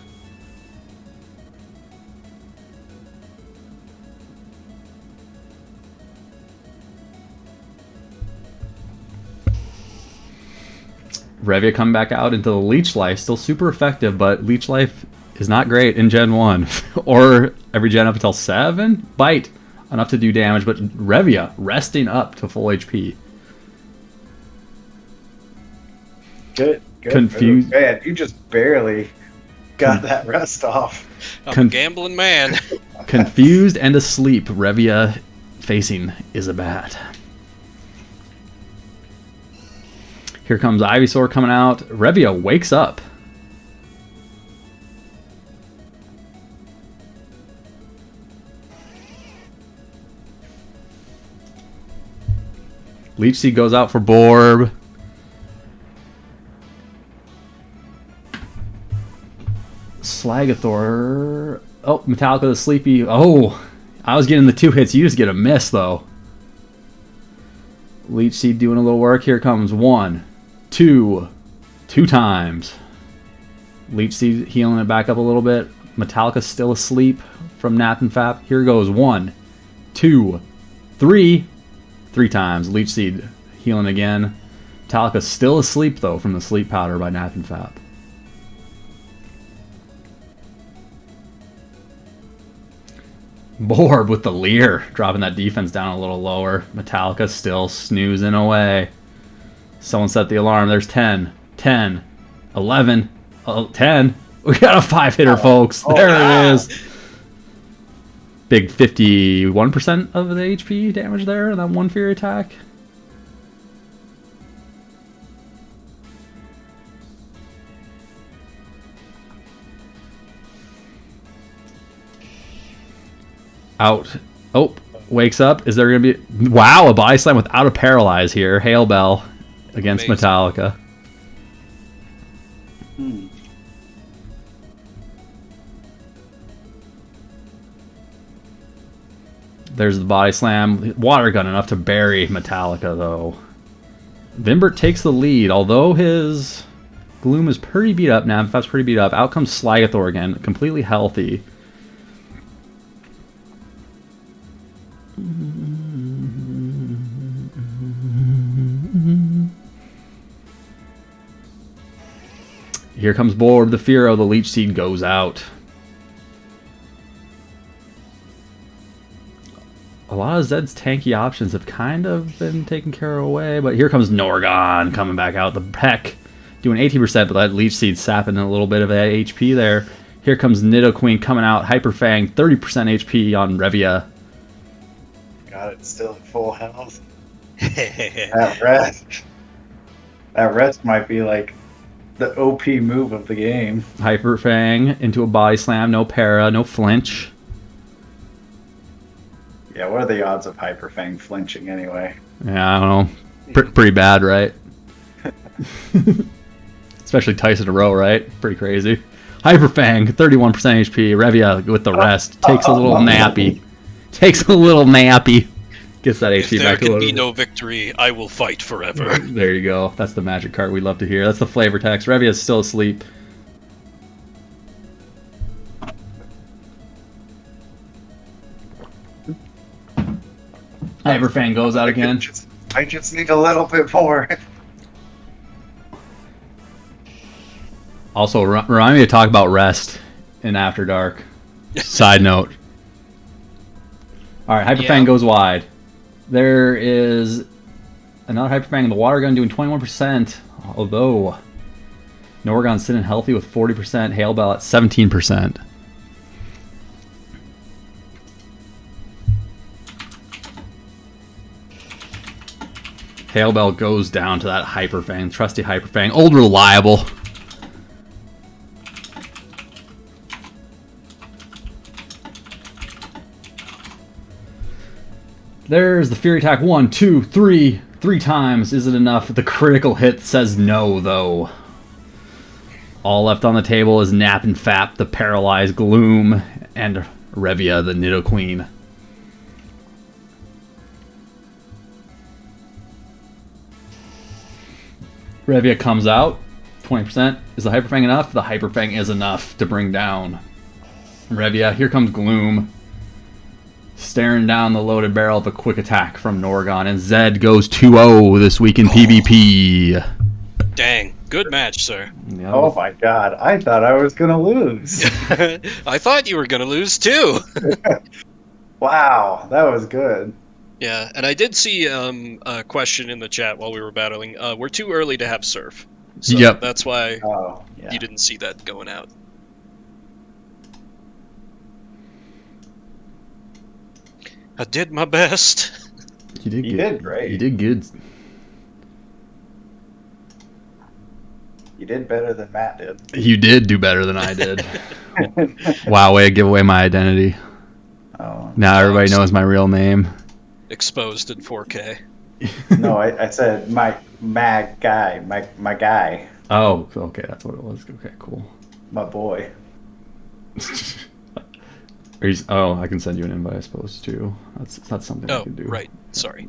Revia coming back out into the Leech Life. Still super effective, but Leech Life is not great in Gen 1. Or every gen up until 7. Bite. Enough to do damage, but Revia resting up to full HP. Good. Confused. Man, you just barely got that rest off. I'm a gambling man. Confused and asleep. Revia facing Isabat. Here comes Ivysaur coming out. Revia wakes up. Leech Seed goes out for Borb. Slagathor. Oh, Metallica the Sleepy. Oh, I was getting the 2 hits. You just get a miss, though. Leech Seed doing a little work. Here comes 1, 2. 2 times. Leech Seed healing it back up a little bit. Metallica still asleep from Nap and Fap. Here goes 1, 2, 3. 3 times. Leech Seed healing again. Metallica still asleep, though, from the sleep powder by Nap and Fap. Borb with the Leer, dropping that defense down a little lower. Metallica still snoozing away. Someone set the alarm. There's 10, 10, 11, 10. We got a 5-hitter, folks. There it is. Big 51% of the HP damage there in that one Fury attack. Out. Oh, wakes up. Is there going to be... Wow, a body slam without a paralyze here. Hail Bell against Amazing. Metallica. There's the body slam. Water gun enough to bury Metallica, though. Vimbert takes the lead, although his Gloom is pretty beat up now. That's pretty beat up. Out comes Slagathor again, completely healthy. Here comes Borb, the Fearow. The Leech Seed goes out. A lot of Zed's tanky options have kind of been taken care of away, but here comes Norgon coming back out. The Peck doing 18%, but that Leech Seed sapping a little bit of that HP there. Here comes Nidoqueen coming out. Hyper Fang, 30% HP on Revia. God, it's still at full health. That rest might be like the OP move of the game. Hyper Fang into a body slam, no para, no flinch. Yeah, what are the odds of Hyper Fang flinching anyway? Yeah, I don't know. Pretty bad, right? Especially twice in a row, right? Pretty crazy. Hyper Fang, 31% HP. Revia with the rest. Takes a little nappy. Takes a little nappy. Gets that If HP there back a can little be bit. no victory, I will fight forever. There you go. That's the magic card we love to hear. That's the flavor text. Revia is still asleep. Hyper Fang goes out again. I just need a little bit more. Also, remind me to talk about rest in After Dark. Side note. All right, Hyper Fang goes wide. There is another Hyper Fang in the water gun doing 21%. Although Norgon's sitting healthy with 40%. Hail Bell at 17%. Hailbell goes down to that Hyperfang, trusty Hyperfang, old reliable. There's the Fury attack. 1, 2, 3. 3 times. Is it enough? The critical hit says no, though. All left on the table is Nap and Fap, the Paralyzed Gloom, and Revia, the Nidoqueen. Revia comes out. 20%. Is the Hyperfang enough? The Hyperfang is enough to bring down Revia. Here comes Gloom. Staring down the loaded barrel of a quick attack from Norgon. And Zed goes 2-0 this week in PvP. Dang. Good match, sir. Yep. Oh my god, I thought I was gonna lose. I thought you were going to lose, too. Wow, that was good. Yeah, and I did see a question in the chat while we were battling. We're too early to have Surf. So Yep. that's why Oh, yeah. you didn't see that going out. I did my best. You did You good. did great. You did good. You did better than Matt did. You did do better than I did. Wow, way to give away my identity. Oh, Now everybody knows my real name. Exposed in 4K. no, I said my guy, Oh, okay, that's what it was. Okay, cool. my boy. I can send you an invite, I suppose, too. That's something I Oh, can do. right. Sorry.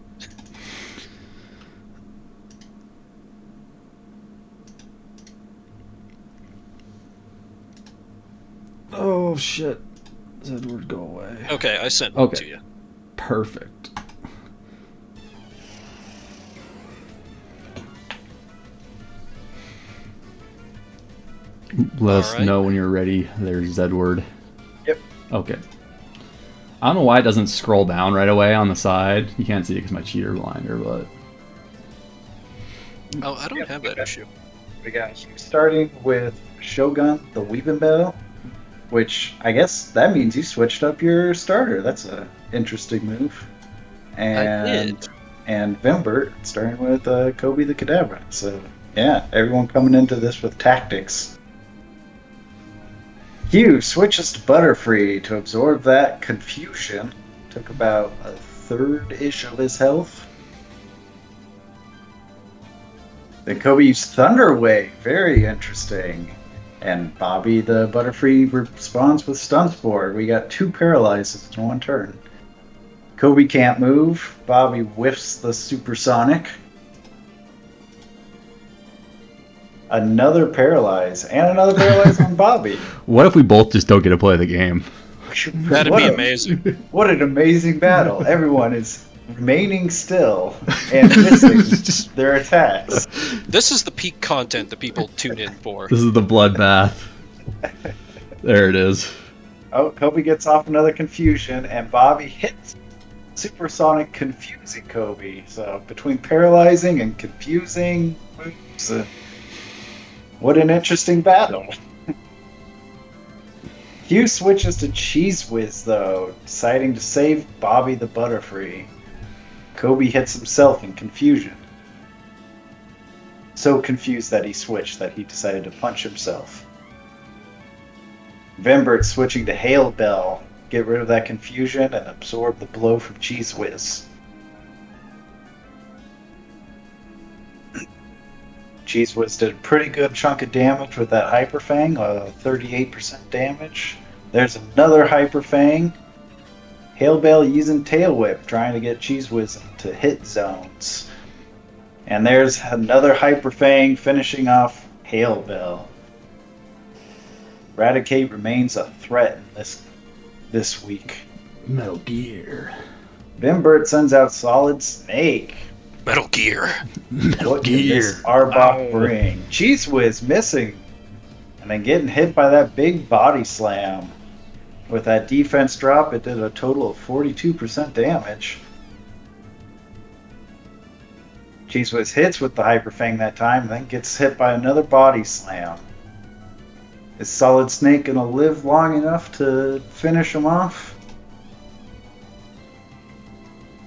Oh, shit. Edward, go away. Okay, I sent one Okay. to you. Perfect. Let us Alright. know when you're ready. There's Edward. Yep. Okay. I don't know why it doesn't scroll down right away on the side. You can't see it because my cheater blinder, but Oh, I don't have that issue. We got starting with Shogun, the Weeping Bell, which I guess that means you switched up your starter. That's a interesting move. And I did. and Vimbert starting with Kobe the Kadabra. So yeah, everyone coming into this with tactics. Hugh switches to Butterfree to absorb that confusion. Took about a third-ish of his health. Then Kobe used Thunder Wave. Very interesting. And Bobby the Butterfree responds with Stun Spore. We got 2 paralyzes in 1 turn. Kobe can't move. Bobby whiffs the Supersonic. Another paralyze. And another paralyze on Bobby. what if we both just don't get to play the game? That'd What be a- amazing. What an amazing battle. Everyone is remaining still and missing their attacks. This is the peak content that people tune in for. This is the bloodbath. There it is. Oh, Kobe gets off another confusion, and Bobby hits Supersonic, confusing Kobe. So between paralyzing and confusing moves, what an interesting battle. Hugh switches to Cheese Whiz, though, deciding to save Bobby the Butterfree. Kobe hits himself in confusion. So confused that he switched that he decided to punch himself. Vimbert switching to Hail Bell, get rid of that confusion and absorb the blow from Cheese Whiz. Cheese Whiz did a pretty good chunk of damage with that Hyper Fang, 38% damage. There's another Hyper Fang. Hail Bell using Tail Whip, trying to get Cheese Whiz into hit zones. And there's another Hyper Fang finishing off Hail Bell. Raticate remains a threat in this week. Metal Gear. Vimbert sends out Solid Snake. Metal Gear. Metal What can this Gear. Arbok bring? Cheese Whiz missing. And then getting hit by that big body slam. With that defense drop, it did a total of 42% damage. Cheese Whiz hits with the Hyper Fang that time, and then gets hit by another body slam. Is Solid Snake going to live long enough to finish him off?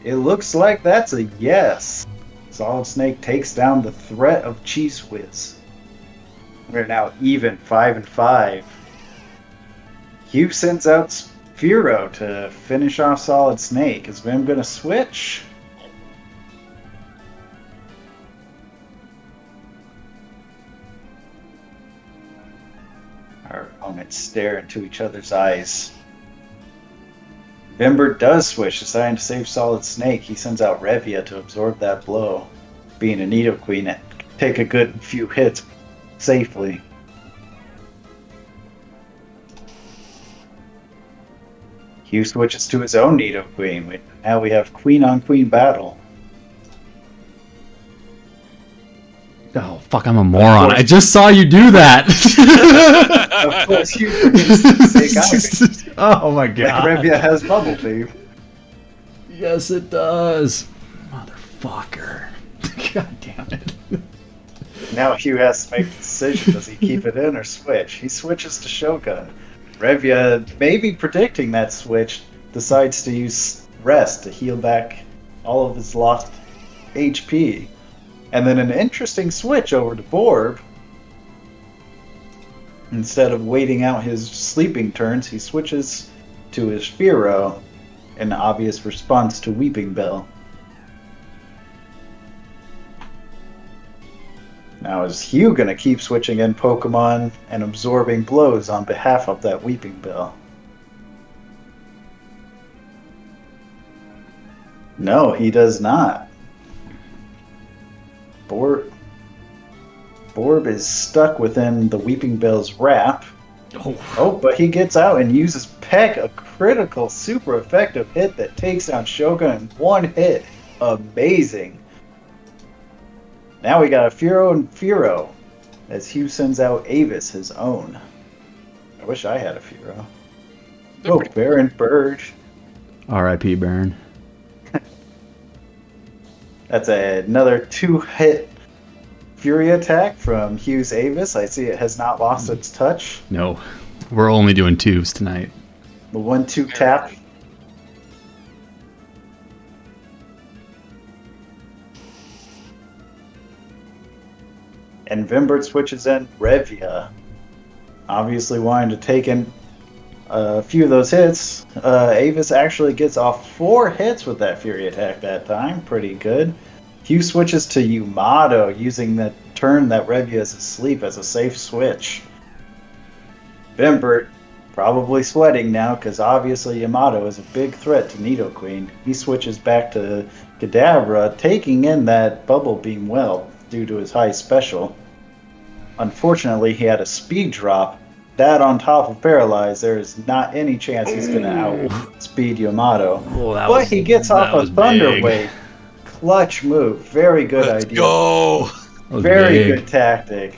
It looks like that's a yes. Solid Snake takes down the threat of Cheese Whiz. We're now even 5-5. Hugh sends out Furo to finish off Solid Snake. Is Vim gonna switch? Our opponents stare into each other's eyes. Vimbert does switch, deciding to save Solid Snake. He sends out Revia to absorb that blow. Being a Nidoqueen, take a good few hits safely. Hugh switches to his own Nidoqueen. Now we have Queen on Queen battle. Oh, fuck, I'm a moron. I just saw you do that. Of course, Hugh forgets to say Oh my god. Revia has Bubble Beam. Yes, it does. Motherfucker. God damn it. Now Hugh has to make the decision. Does he keep it in or switch? He switches to Shogun. Revia, maybe predicting that switch, decides to use Rest to heal back all of his lost HP. And then an interesting switch over to Borb. Instead of waiting out his sleeping turns, he switches to his Furo, an obvious response to Weeping Bell. Now is Hugh going to keep switching in Pokemon and absorbing blows on behalf of that Weeping Bell? No, he does not. Borb is stuck within the Weeping Bell's wrap. Oh, but he gets out and uses Peck, a critical, super effective hit that takes down Shogun in one hit. Amazing. Now we got a Furo and Furo, as Hugh sends out Avis, his own. I wish I had a Furo. Oh, Baron Bird. R.I.P. Baron. That's another 2-hit Fury attack from Hugh's Avis. I see it has not lost its touch. No, we're only doing twos tonight. The 1-2 tap. And Vimbert switches in Revia. Obviously wanting to take in a few of those hits. Avis actually gets off 4 hits with that Fury attack that time. Pretty good. Hugh switches to Yamato, using the turn that Revia is asleep as a safe switch. Vimbert probably sweating now, because obviously Yamato is a big threat to Nidoqueen. He switches back to Kadabra, taking in that Bubble Beam well due to his high special. Unfortunately, he had a speed drop. That on top of Paralyze, there is not any chance he's going to outspeed Yamato. But he gets off a Thunder Wave. Clutch move. Very good idea. Go! Very good tactic.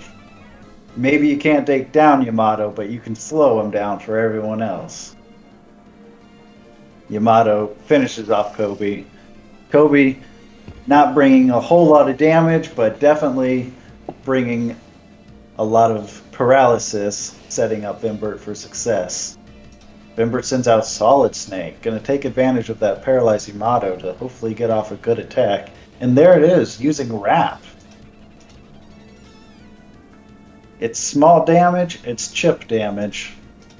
Maybe you can't take down Yamato, but you can slow him down for everyone else. Yamato finishes off Kobe. Kobe not bringing a whole lot of damage, but definitely bringing a lot of paralysis, setting up Vimbert for success. Vimbert sends out Solid Snake, going to take advantage of that paralyzed Yamato to hopefully get off a good attack. And there it is, using Wrap. It's small damage, it's chip damage,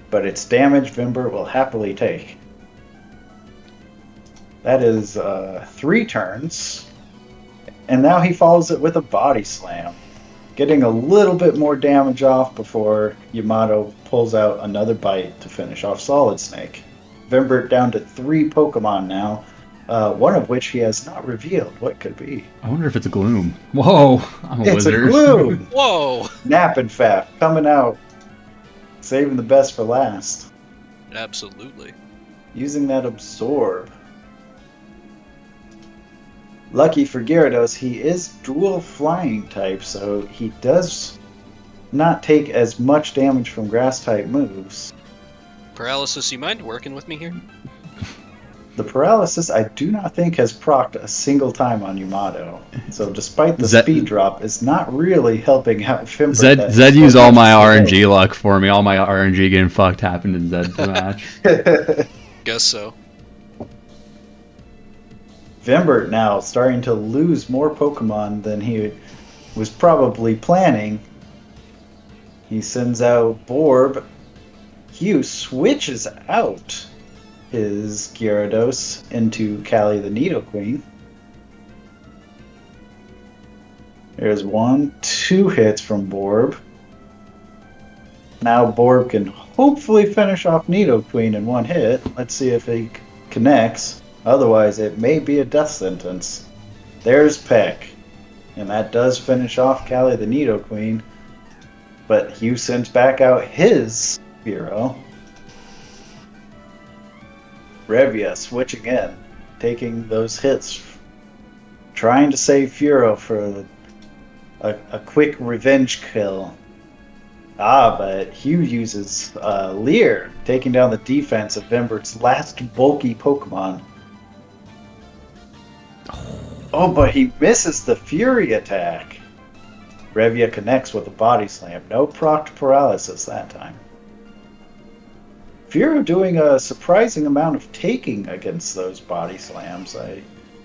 but it's damage Vimbert will happily take. That is 3 turns. And now he follows it with a Body Slam, getting a little bit more damage off before Yamato pulls out another bite to finish off Solid Snake. Vimbert down to 3 Pokemon now, one of which he has not revealed what could be. I wonder if it's a Gloom. Whoa, I'm a wizard. It's a Gloom! Whoa! Nap and Fap coming out, saving the best for last. Absolutely. Using that Absorb. Lucky for Gyarados, he is dual flying type, so he does not take as much damage from grass type moves. Paralysis, you mind working with me here? The paralysis I do not think has procced a single time on Yamato. So despite the speed drop, it's not really helping out Fimbert. Zed used all my RNG luck for me. All my RNG getting fucked happened in Zed's match. Guess so. Vimbert now starting to lose more Pokemon than he was probably planning. He sends out Borb. Hugh switches out his Gyarados into Callie the Nidoqueen. There's 2 hits from Borb. Now Borb can hopefully finish off Nidoqueen in 1 hit. Let's see if he connects. Otherwise, it may be a death sentence. There's Peck. And that does finish off Callie the Nidoqueen. But Hugh sends back out his Fearow. Revia switching in, taking those hits. Trying to save Fearow for a quick revenge kill. But Hugh uses Leer, taking down the defense of Vimbert's last bulky Pokemon. Oh, but he misses the Fury attack. Revia connects with a Body Slam. No proc paralysis that time. Fearow doing a surprising amount of taking against those Body Slams. I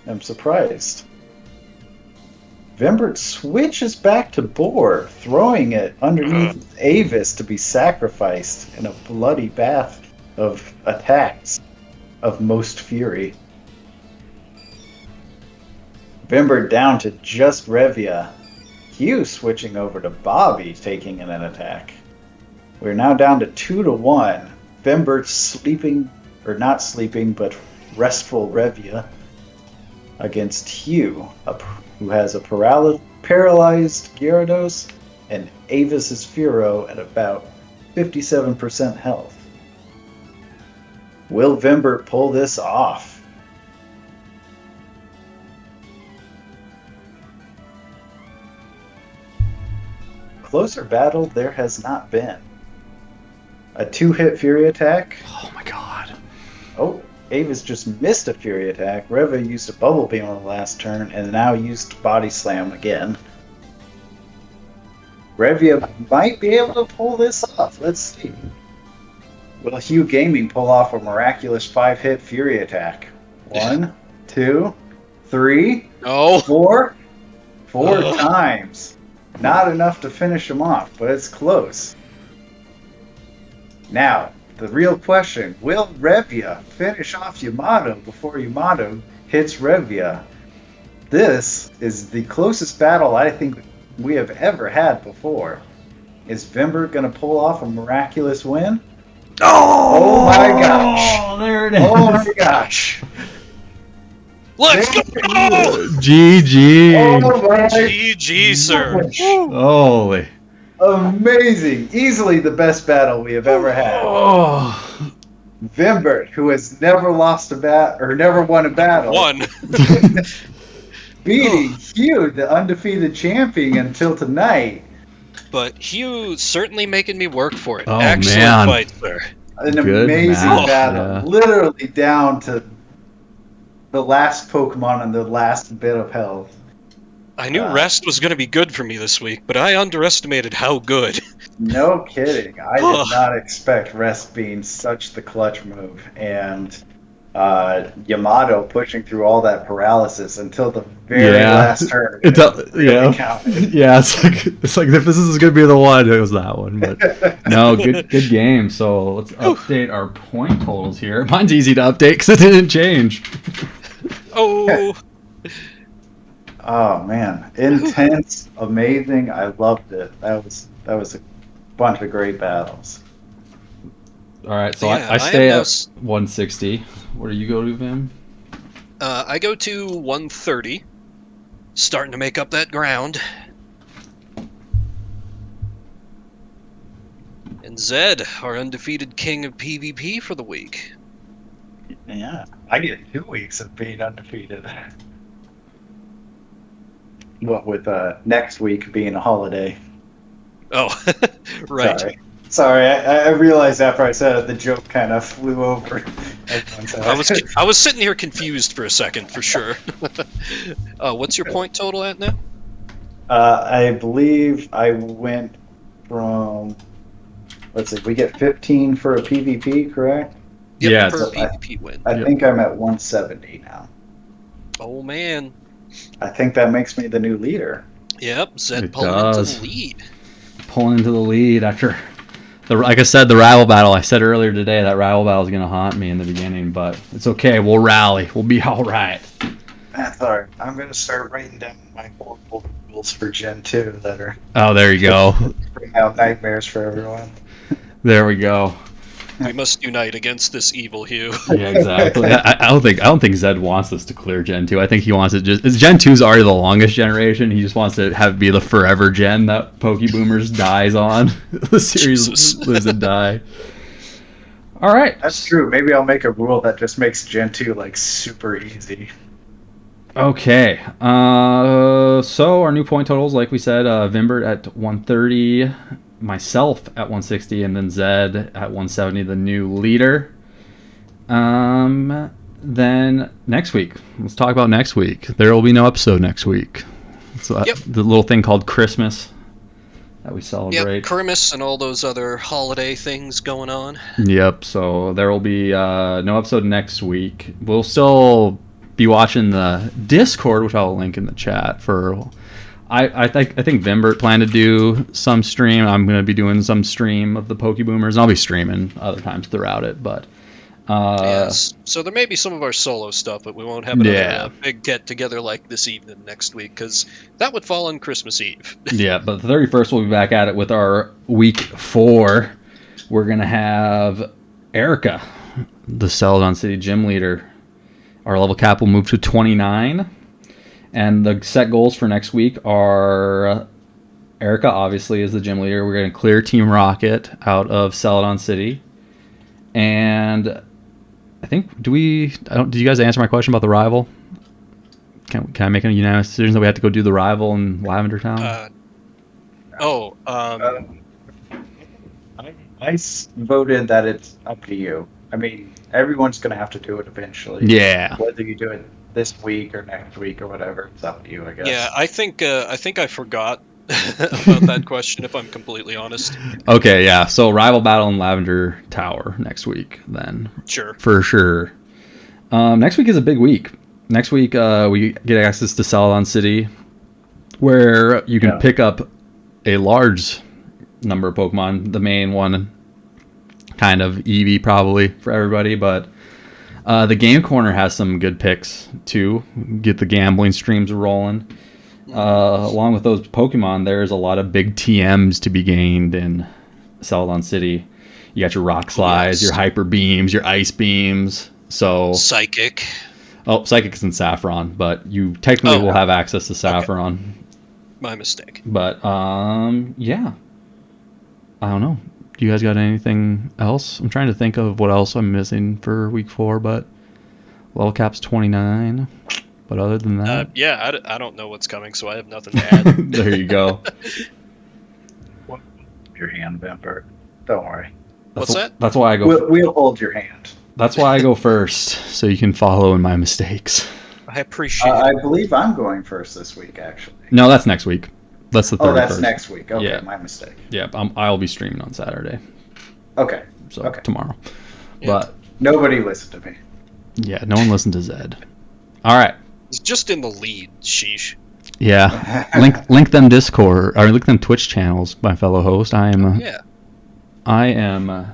am surprised. Vimbert switches back to Boar, throwing it underneath Avis to be sacrificed in a bloody bath of attacks of most fury. Vimbert down to just Revia. Hugh switching over to Bobby, taking in an attack. We're now down to 2-1. Vimbert sleeping, or not sleeping, but restful Revia against Hugh, who has a paralyzed Gyarados and Avis's Fearow at about 57% health. Will Vimbert pull this off? Closer battle there has not been. A 2-hit Fury attack. Oh my god. Oh, Avis just missed a Fury attack. Reva used a Bubble Beam on the last turn and now used Body Slam again. Revia might be able to pull this off. Let's see. Will Hugh Gaming pull off a miraculous 5-hit Fury attack? 1, 2, 3, 4. 4 times. Not enough to finish him off, but it's close. Now, the real question, will Revia finish off Yamato before Yamato hits Revia? This is the closest battle I think we have ever had before. Is Vimbert going to pull off a miraculous win? Oh my gosh! There it is. Oh my gosh! Let's go! GG. Oh my GG, sir. gosh. Holy. Amazing! Easily the best battle we have ever had. Oh. Vimbert, who has never lost a never won a battle, One. beating Hugh, the undefeated champion until tonight. But Hugh certainly making me work for it. Oh, Excellent man. fight, sir. An Good amazing match, battle. yeah. Literally down to the last Pokemon and the last bit of health. I knew rest was going to be good for me this week, but I underestimated how good. No kidding. I did not expect rest being such the clutch move. And Yamato pushing through all that paralysis until the very last turn. It's really counted. Yeah, it's like if this is gonna be the one, it was that one. But no, good game. So let's update our point totals here. Mine's easy to update because it didn't change. Oh. Oh man, intense, amazing. I loved it. That was a bunch of great battles. All right, so Yeah, I stay am now at 160. Where do you go to, Vim? I go to 130. Starting to make up that ground. And Zed, our undefeated king of PvP for the week. Yeah, I get 2 weeks of being undefeated. What with next week being a holiday. Oh, right. Sorry, I realized after I said it, the joke kind of flew over. I was sitting here confused for a second, for sure. What's your point total at now? I believe I went from. Let's see, we get 15 for a PvP, correct? Yep, Yeah, per so PvP win. I think I'm at 170 now. Oh man. I think that makes me the new leader. Yep, Zed It pulling into does. the lead. Pulling into the lead after like I said, the rival battle. I said earlier today that rival battle is going to haunt me in the beginning, but it's okay. We'll rally. We'll be all right. That's all right. I'm going to start writing down my horrible rules for Gen 2 that are Oh, there you go. bring out nightmares for everyone. There we go. We must unite against this evil Hugh. Yeah, exactly. I don't think Zed wants us to clear Gen 2. I think he wants it just Gen 2 is already the longest generation. He just wants to have it be the forever gen that Pokeboomers dies on. The series Jesus. lives and die. All right. That's true. Maybe I'll make a rule that just makes Gen 2 like super easy. Okay. So our new point totals, like we said, Vimbert at 130, myself at 160, and then Zed at 170, the new leader. Then next week, let's talk about next week. There will be no episode next week. So Yep. the little thing called Christmas that we celebrate. Yep, Christmas and all those other holiday things going on. Yep. So there will be no episode next week. We'll still be watching the Discord, which I'll link in the chat for. I think Vimbert planned to do some stream. I'm going to be doing some stream of the Pokeboomers, and I'll be streaming other times throughout it. But Yes. So there may be some of our solo stuff, but we won't have another Yeah. big get together like this evening next week because that would fall on Christmas Eve. yeah, but the 31st we'll be back at it with our week 4. We're going to have Erica, the Celadon City gym leader. Our level cap will move to 29. And the set goals for next week are Erica, obviously, is the gym leader. We're going to clear Team Rocket out of Celadon City. And I think, did you guys answer my question about the rival? Can I make a unanimous decision that we have to go do the rival in Lavender Town? I voted that it's up to you. I mean, everyone's going to have to do it eventually. Yeah. Whether you do it this week or next week or whatever, it's up to you, I guess. Yeah, I think I forgot about that question, if I'm completely honest. Okay, yeah. So rival battle in Lavender Tower next week, then. Sure. For sure. Next week is a big week. Next week, we get access to Celadon City, where you can pick up a large number of Pokemon. The main one, kind of Eevee probably for everybody, but the Game Corner has some good picks too. Get the gambling streams rolling. Along with those Pokemon, there's a lot of big TMs to be gained in Celadon City. You got your Rock Slides, your Hyper Beams, your Ice Beams. So Psychic. Oh, Psychic's in Saffron, but you technically will have access to Saffron. Okay. My mistake. But yeah. I don't know. Do you guys got anything else? I'm trying to think of what else I'm missing for week 4, but level cap's 29. But other than that, yeah, I don't know what's coming, so I have nothing to add. there you go. Your hand, Vimbert. Don't worry. What's that? That's why I go. We'll hold your hand. That's why I go first, so you can follow in my mistakes. I appreciate it. I believe I'm going first this week, actually. No, that's next week. That's the 31st. Oh, that's next week. Okay, Yeah. my mistake. Yeah, I'll be streaming on Saturday, Okay. so Okay. tomorrow. Yeah. But Nobody listened to me. yeah, no one listened to Zed. All right. He's just in the lead. Sheesh. Yeah, link them Discord or link them Twitch channels, my fellow host. I am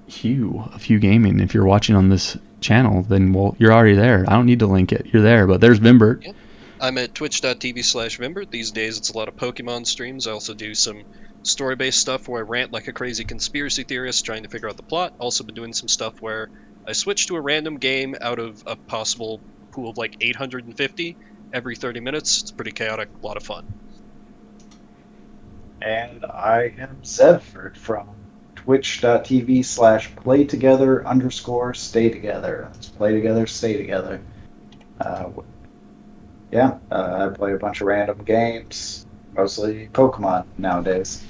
Hugh of Hugh Gaming. If you're watching on this channel, then you're already there. I don't need to link it. You're there. But there's Vimbert. Yep. I'm at twitch.tv/Vimbert. These days it's a lot of Pokemon streams. I also do some story-based stuff where I rant like a crazy conspiracy theorist trying to figure out the plot. Also been doing some stuff where I switch to a random game out of a possible pool of like 850 every 30 minutes. It's pretty chaotic, a lot of fun. And I am Zedford from twitch.tv/playtogether_stay together. Let's play together, stay together. I play a bunch of random games, mostly Pokemon nowadays.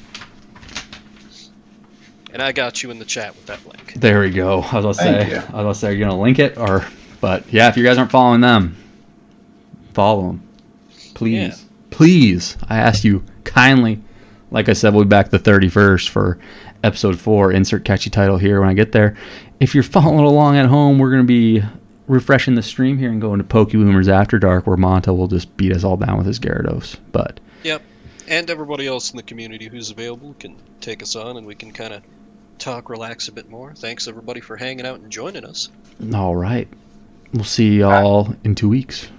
And I got you in the chat with that link. There we go. I was Thank you. gonna say, you're gonna link it, but yeah, if you guys aren't following them, follow them, please, Yeah. please. I ask you kindly. Like I said, we'll be back the 31st for episode 4. Insert catchy title here when I get there. If you're following along at home, we're gonna be refreshing the stream here and going to Pokeboomers After Dark, where Monta will just beat us all down with his Gyarados. But Yep. And everybody else in the community who's available can take us on, and we can kind of talk, relax a bit more. Thanks, everybody, for hanging out and joining us. all right, we'll see y'all in 2 weeks.